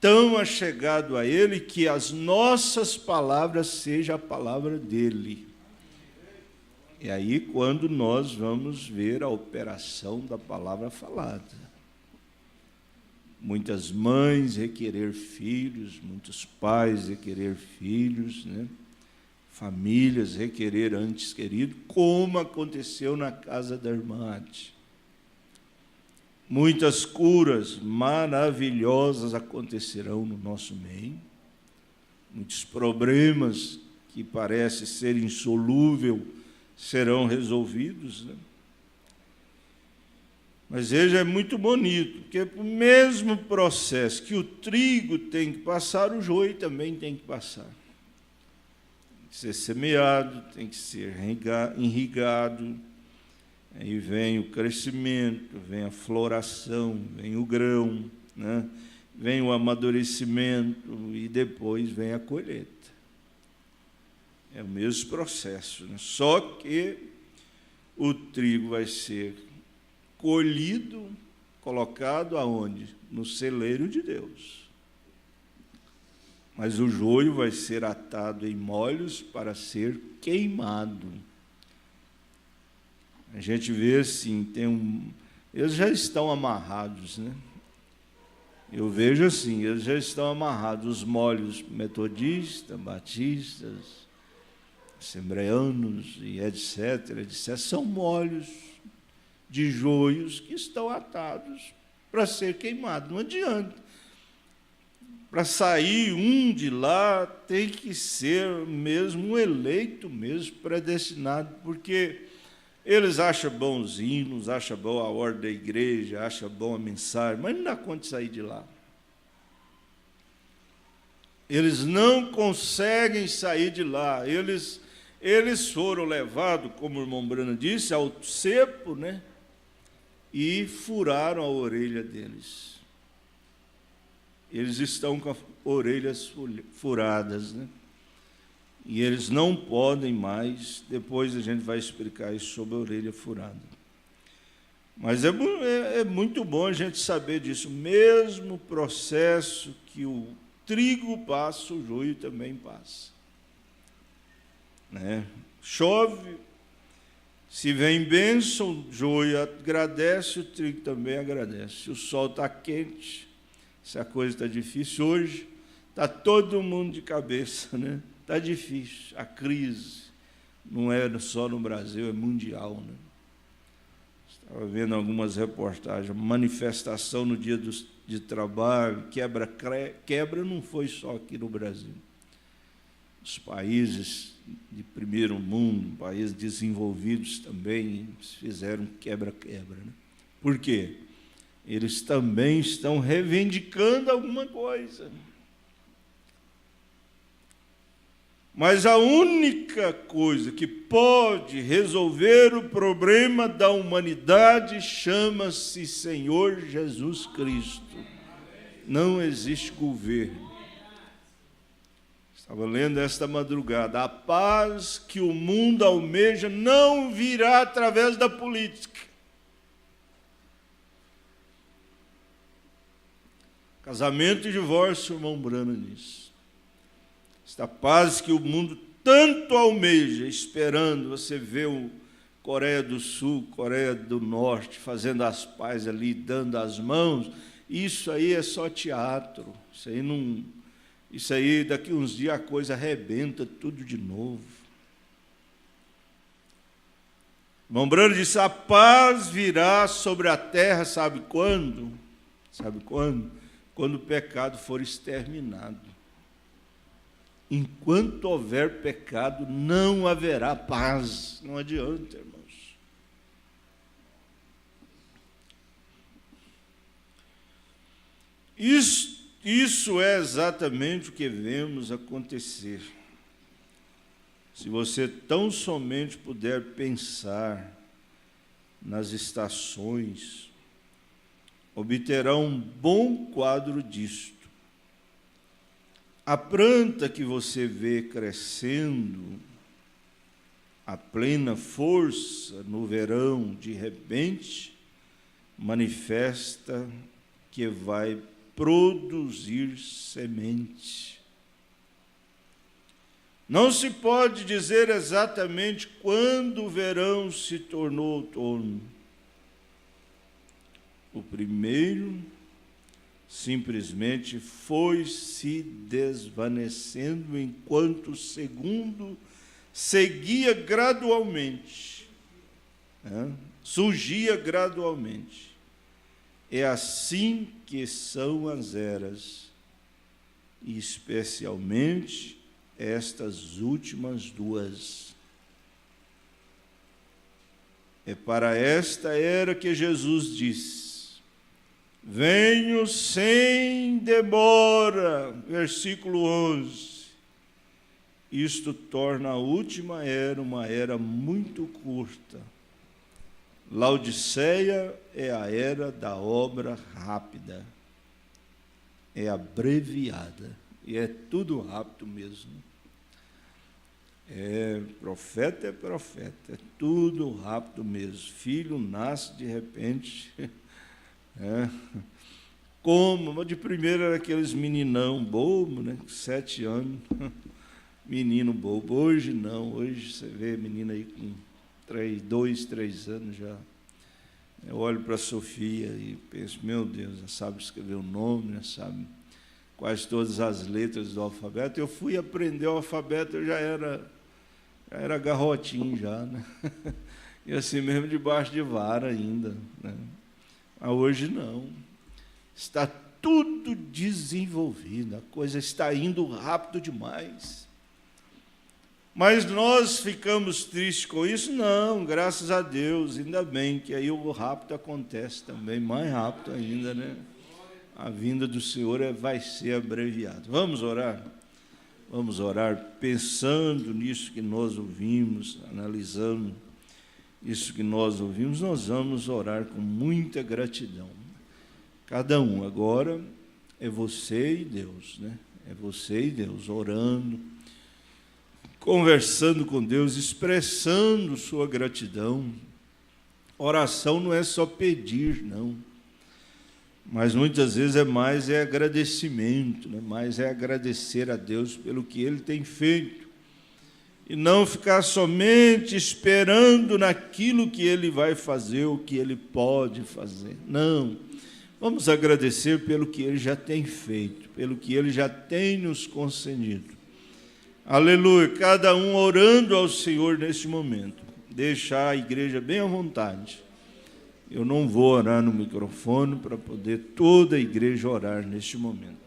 tão achegado a ele, que as nossas palavras sejam a palavra dele. E aí quando nós vamos ver a operação da palavra falada. Muitas mães requerer filhos, muitos pais requerer filhos, né? Famílias requerer antes querido, como aconteceu na casa da irmã Ade. Muitas curas maravilhosas acontecerão no nosso meio, muitos problemas que parecem ser insolúveis serão resolvidos, né? Mas veja, é muito bonito, porque o mesmo processo que o trigo tem que passar, o joio também tem que passar. Tem que ser semeado, tem que ser irrigado, aí vem o crescimento, vem a floração, vem o grão, né? Vem o amadurecimento e depois vem a colheita. É o mesmo processo, né? Só que o trigo vai ser colhido, colocado aonde? No celeiro de Deus. Mas o joio vai ser atado em molhos para ser queimado. A gente vê assim, eles já estão amarrados, né? Eu vejo assim, eles já estão amarrados, os molhos metodistas, batistas, assembleanos e etc., são molhos de joios que estão atados para ser queimados. Não adianta. Para sair um de lá, tem que ser mesmo um eleito, mesmo predestinado, porque eles acham bons hinos, acham boa a ordem da igreja, acham boa a mensagem, mas não dá conta de sair de lá. Eles não conseguem sair de lá. Eles foram levados, como o irmão Brano disse, ao cepo, né? E furaram a orelha deles. Eles estão com as orelhas furadas, né? E eles não podem mais, depois a gente vai explicar isso sobre a orelha furada. Mas é muito bom a gente saber disso. O mesmo processo que o trigo passa, o joio também passa. Né? Chove, se vem bênção, o joio agradece, o trigo também agradece. Se o sol está quente, se a coisa está difícil hoje, está todo mundo de cabeça, né? Está difícil, a crise não é só no Brasil, é mundial, né? Estava vendo algumas reportagens, manifestação no dia de trabalho, quebra não foi só aqui no Brasil. Os países de primeiro mundo, países desenvolvidos também fizeram quebra-quebra, né? Por quê? Eles também estão reivindicando alguma coisa. Mas a única coisa que pode resolver o problema da humanidade chama-se Senhor Jesus Cristo. Não existe governo. Estava lendo esta madrugada. A paz que o mundo almeja não virá através da política. Casamento e divórcio, o irmão Brano disse. Esta paz que o mundo tanto almeja, esperando. Você vê o Coreia do Sul, Coreia do Norte, fazendo as pazes ali, dando as mãos. Isso aí é só teatro. Isso aí, daqui uns dias a coisa arrebenta tudo de novo. Irmão Brano disse, a paz virá sobre a terra, sabe quando? Sabe quando? Quando o pecado for exterminado. Enquanto houver pecado, não haverá paz. Não adianta, irmãos. Isso é exatamente o que vemos acontecer. Se você tão somente puder pensar nas estações, obterá um bom quadro disto. A planta que você vê crescendo a plena força no verão, de repente, manifesta que vai produzir semente. Não se pode dizer exatamente quando o verão se tornou outono. O primeiro simplesmente foi se desvanecendo, enquanto o segundo seguia gradualmente, surgia gradualmente. É assim que são as eras, e especialmente estas últimas duas. É para esta era que Jesus disse: venho sem demora. Versículo 11. Isto torna a última era uma era muito curta. Laodiceia é a era da obra rápida, é abreviada, e é tudo rápido mesmo. Profeta, é tudo rápido mesmo. Filho nasce de repente. Como? Mas de primeiro era aqueles meninão bobo, né? 7 anos. Menino bobo. Hoje não, hoje você vê menina aí com 2, 3 anos já. Eu olho para a Sofia e penso, meu Deus, já sabe escrever o nome, já sabe quase todas as letras do alfabeto. Eu fui aprender o alfabeto, eu já era garrotinho já, né? E assim mesmo debaixo de vara ainda, né? Mas hoje não. Está tudo desenvolvido, a coisa está indo rápido demais. Mas nós ficamos tristes com isso? Não, graças a Deus, ainda bem que aí o rápido acontece também, mais rápido ainda, né? A vinda do Senhor vai ser abreviada. Vamos orar? Vamos orar pensando nisso que nós ouvimos, analisando isso que nós ouvimos, nós vamos orar com muita gratidão. Cada um agora é você e Deus, né? É você e Deus orando, conversando com Deus, expressando sua gratidão. Oração não é só pedir, não. Mas muitas vezes é agradecimento, né? Mais é agradecer a Deus pelo que Ele tem feito. E não ficar somente esperando naquilo que Ele vai fazer, o que Ele pode fazer. Não. Vamos agradecer pelo que Ele já tem feito, pelo que Ele já tem nos concedido. Aleluia, cada um orando ao Senhor nesse momento. Deixa a igreja bem à vontade. Eu não vou orar no microfone para poder toda a igreja orar neste momento.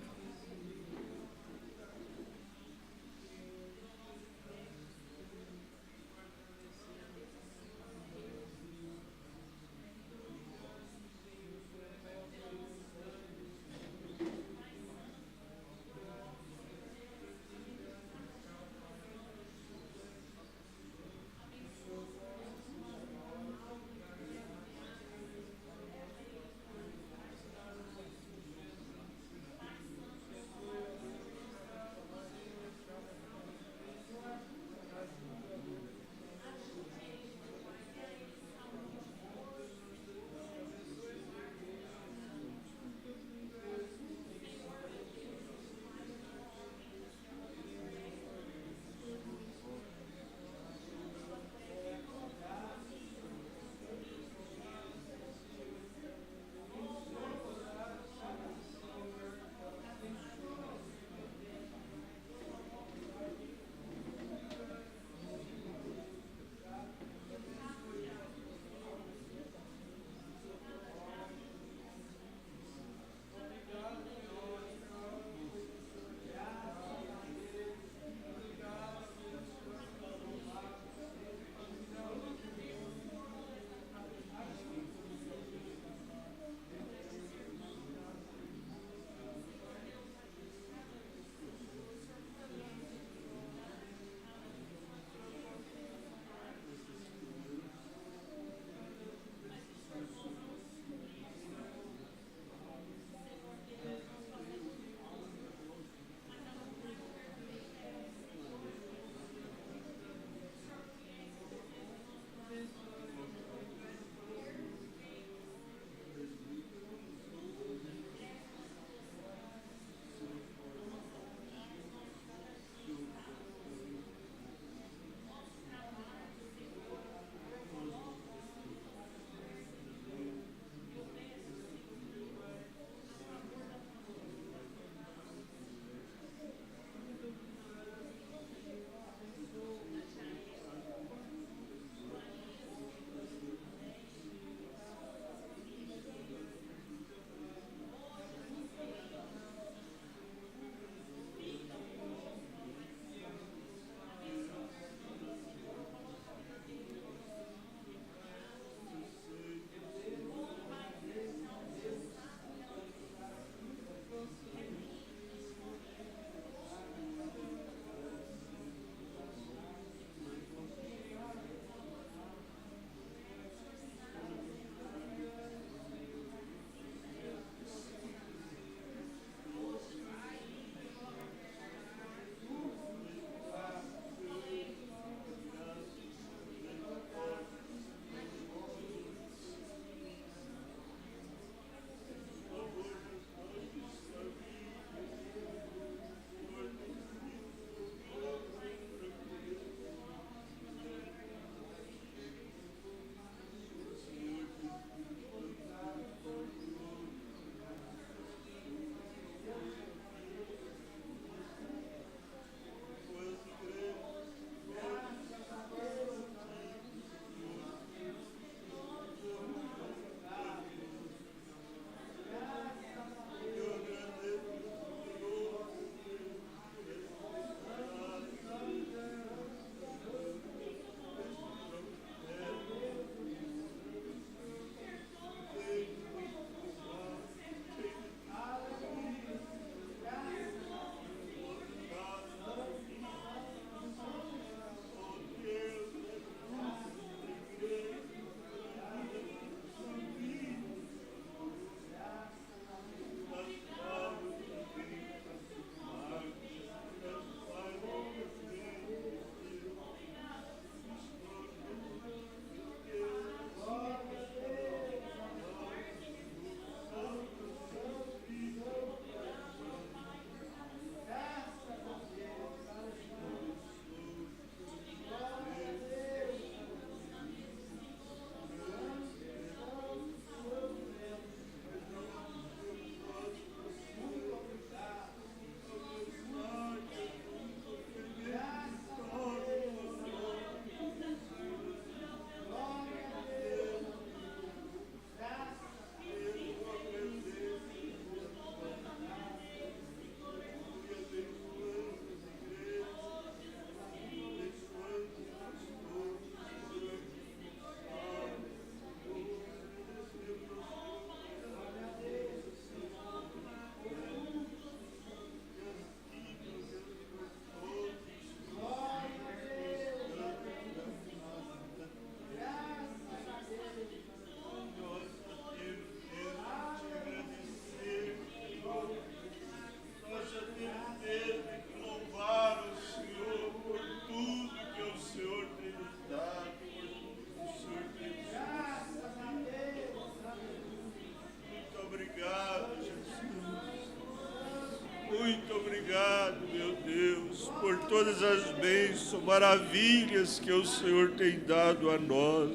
Muito obrigado, meu Deus, por todas as bênçãos, maravilhas que o Senhor tem dado a nós,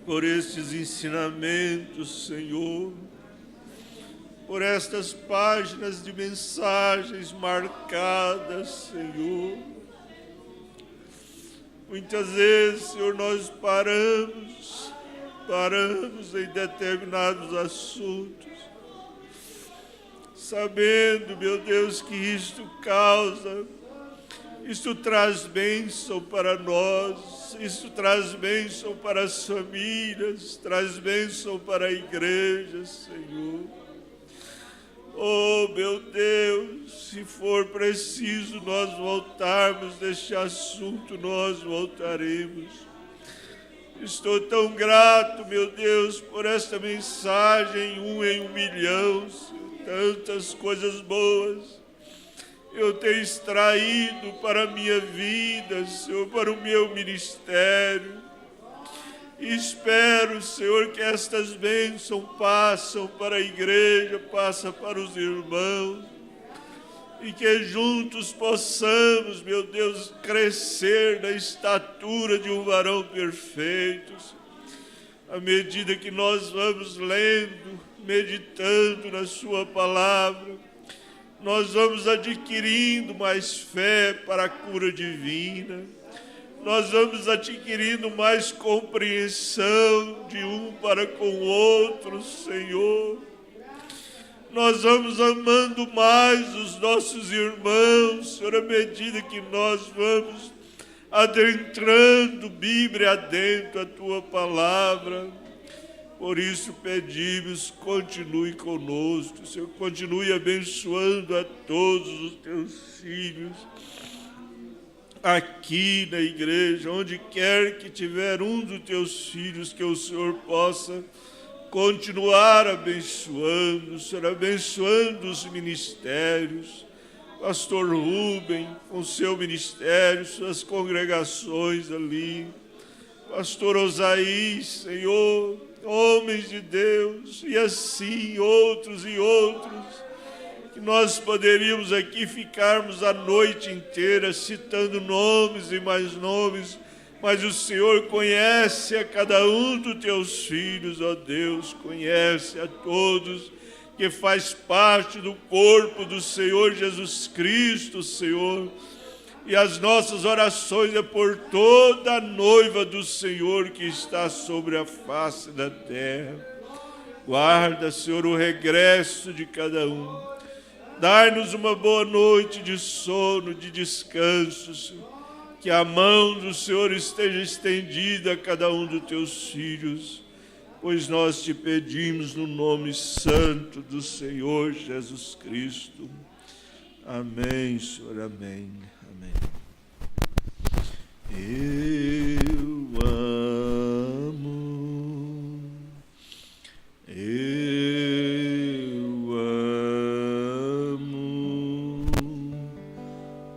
por estes ensinamentos, Senhor, por estas páginas de mensagens marcadas, Senhor. Muitas vezes, Senhor, nós paramos em determinados assuntos, sabendo, meu Deus, que isto traz bênção para nós, isto traz bênção para as famílias, traz bênção para a igreja, Senhor. Oh, meu Deus, se for preciso nós voltarmos deste assunto, nós voltaremos. Estou tão grato, meu Deus, por esta mensagem, 1 em 1 milhão, Senhor. Tantas coisas boas eu tenho extraído para a minha vida, Senhor, para o meu ministério. E espero, Senhor, que estas bênçãos passam para a igreja, passam para os irmãos, e que juntos possamos, meu Deus, crescer na estatura de um varão perfeito, à medida que nós vamos lendo, meditando na sua palavra, nós vamos adquirindo mais fé para a cura divina, nós vamos adquirindo mais compreensão de um para com o outro, Senhor. Nós vamos amando mais os nossos irmãos, Senhor, à medida que nós vamos adentrando Bíblia adentro a Tua Palavra. Por isso pedimos, continue conosco, Senhor, continue abençoando a todos os Teus filhos, aqui na igreja, onde quer que tiver um dos Teus filhos, que o Senhor possa continuar abençoando, Senhor, abençoando os ministérios, pastor Rubem, com seu ministério, suas congregações ali, pastor Osaí, Senhor, homens de Deus, e assim outros e outros, que nós poderíamos aqui ficarmos a noite inteira citando nomes e mais nomes, mas o Senhor conhece a cada um dos teus filhos, ó Deus, conhece a todos que faz parte do corpo do Senhor Jesus Cristo, Senhor. E as nossas orações é por toda a noiva do Senhor que está sobre a face da terra. Guarda, Senhor, o regresso de cada um. Dai-nos uma boa noite de sono, de descanso, Senhor. Que a mão do Senhor esteja estendida a cada um dos teus filhos, pois nós te pedimos no nome santo do Senhor Jesus Cristo. Amém, Senhor, amém, amém. Eu amo,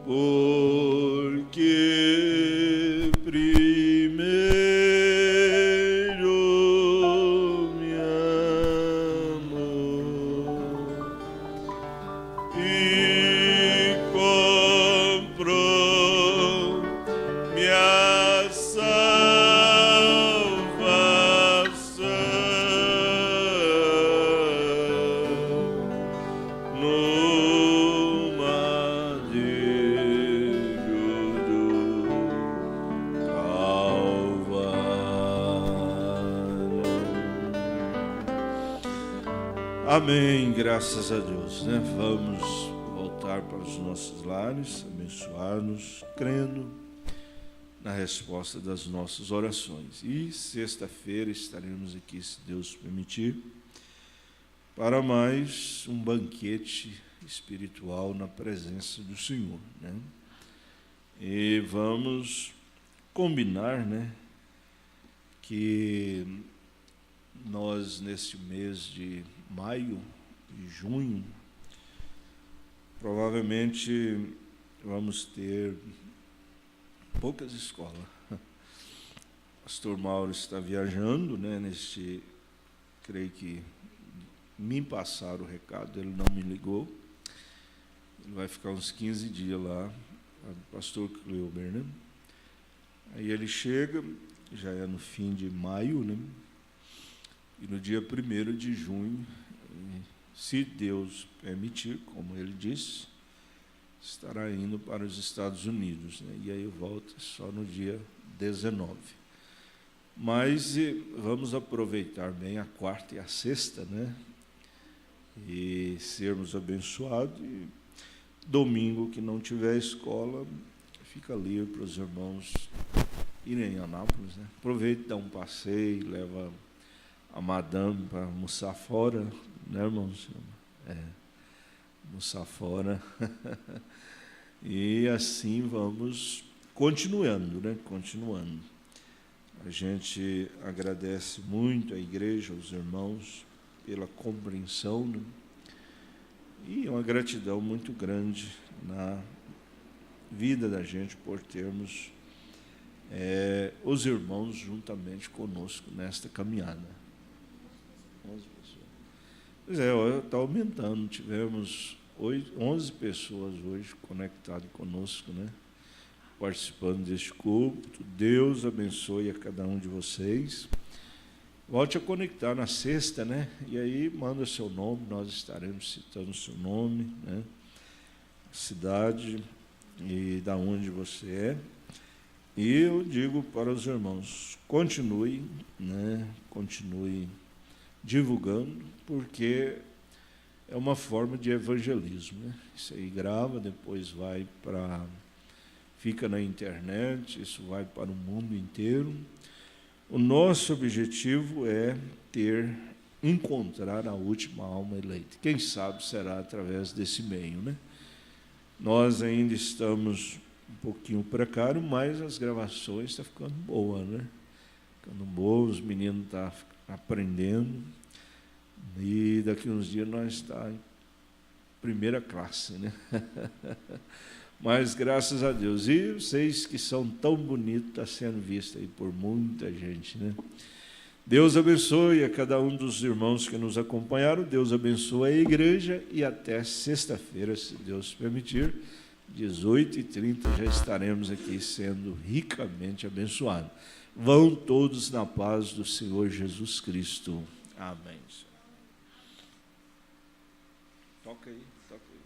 porque primeiro me amou e comprou minha salvação no madeiro do Calvário. Amém, graças a Deus, né? Vamos voltar para os nossos lares, abençoar-nos, crendo na resposta das nossas orações. E sexta-feira estaremos aqui, se Deus permitir, para mais um banquete espiritual na presença do Senhor, né? E vamos combinar, né, que nós, neste mês de maio e junho, provavelmente vamos ter poucas escolas. O pastor Mauro está viajando, né, creio que me passaram o recado, ele não me ligou. Ele vai ficar uns 15 dias lá, o pastor Cleuber, né? Aí ele chega, já é no fim de maio, né? E no dia 1º de junho, se Deus permitir, como ele disse, estará indo para os Estados Unidos, né? E aí volta só no dia 19. Mas vamos aproveitar bem a quarta e a sexta, né? E sermos abençoados. E domingo, que não tiver escola, fica livre para os irmãos irem em Anápolis, né? Aproveita, dá um passeio, leva a madame para almoçar fora, né, irmãos? Almoçar fora. E assim vamos continuando, né? Continuando. A gente agradece muito à igreja, aos irmãos, pela compreensão, né? E uma gratidão muito grande na vida da gente por termos os irmãos juntamente conosco nesta caminhada. 11 pessoas. Pois é, está aumentando. Tivemos 11 pessoas hoje conectadas conosco, né? Participando deste culto. Deus abençoe a cada um de vocês. Volte a conectar na sexta, né? E aí manda seu nome, nós estaremos citando seu nome, né? Cidade e da onde você é. E eu digo para os irmãos, continue, né? Continue divulgando, porque é uma forma de evangelismo, né? Isso aí grava, depois vai para... fica na internet, isso vai para o mundo inteiro. O nosso objetivo é encontrar a última alma eleita. Quem sabe será através desse meio, né? Nós ainda estamos um pouquinho precários, mas as gravações estão ficando boas, né? Ficando boas, os meninos estão aprendendo. E daqui uns dias nós estamos em primeira classe, né? Mas graças a Deus. E vocês que são tão bonitos, está sendo visto aí por muita gente, né? Deus abençoe a cada um dos irmãos que nos acompanharam. Deus abençoe a igreja e até sexta-feira, se Deus permitir, 18h30, já estaremos aqui sendo ricamente abençoados. Vão todos na paz do Senhor Jesus Cristo. Amém. Toca aí, toca aí.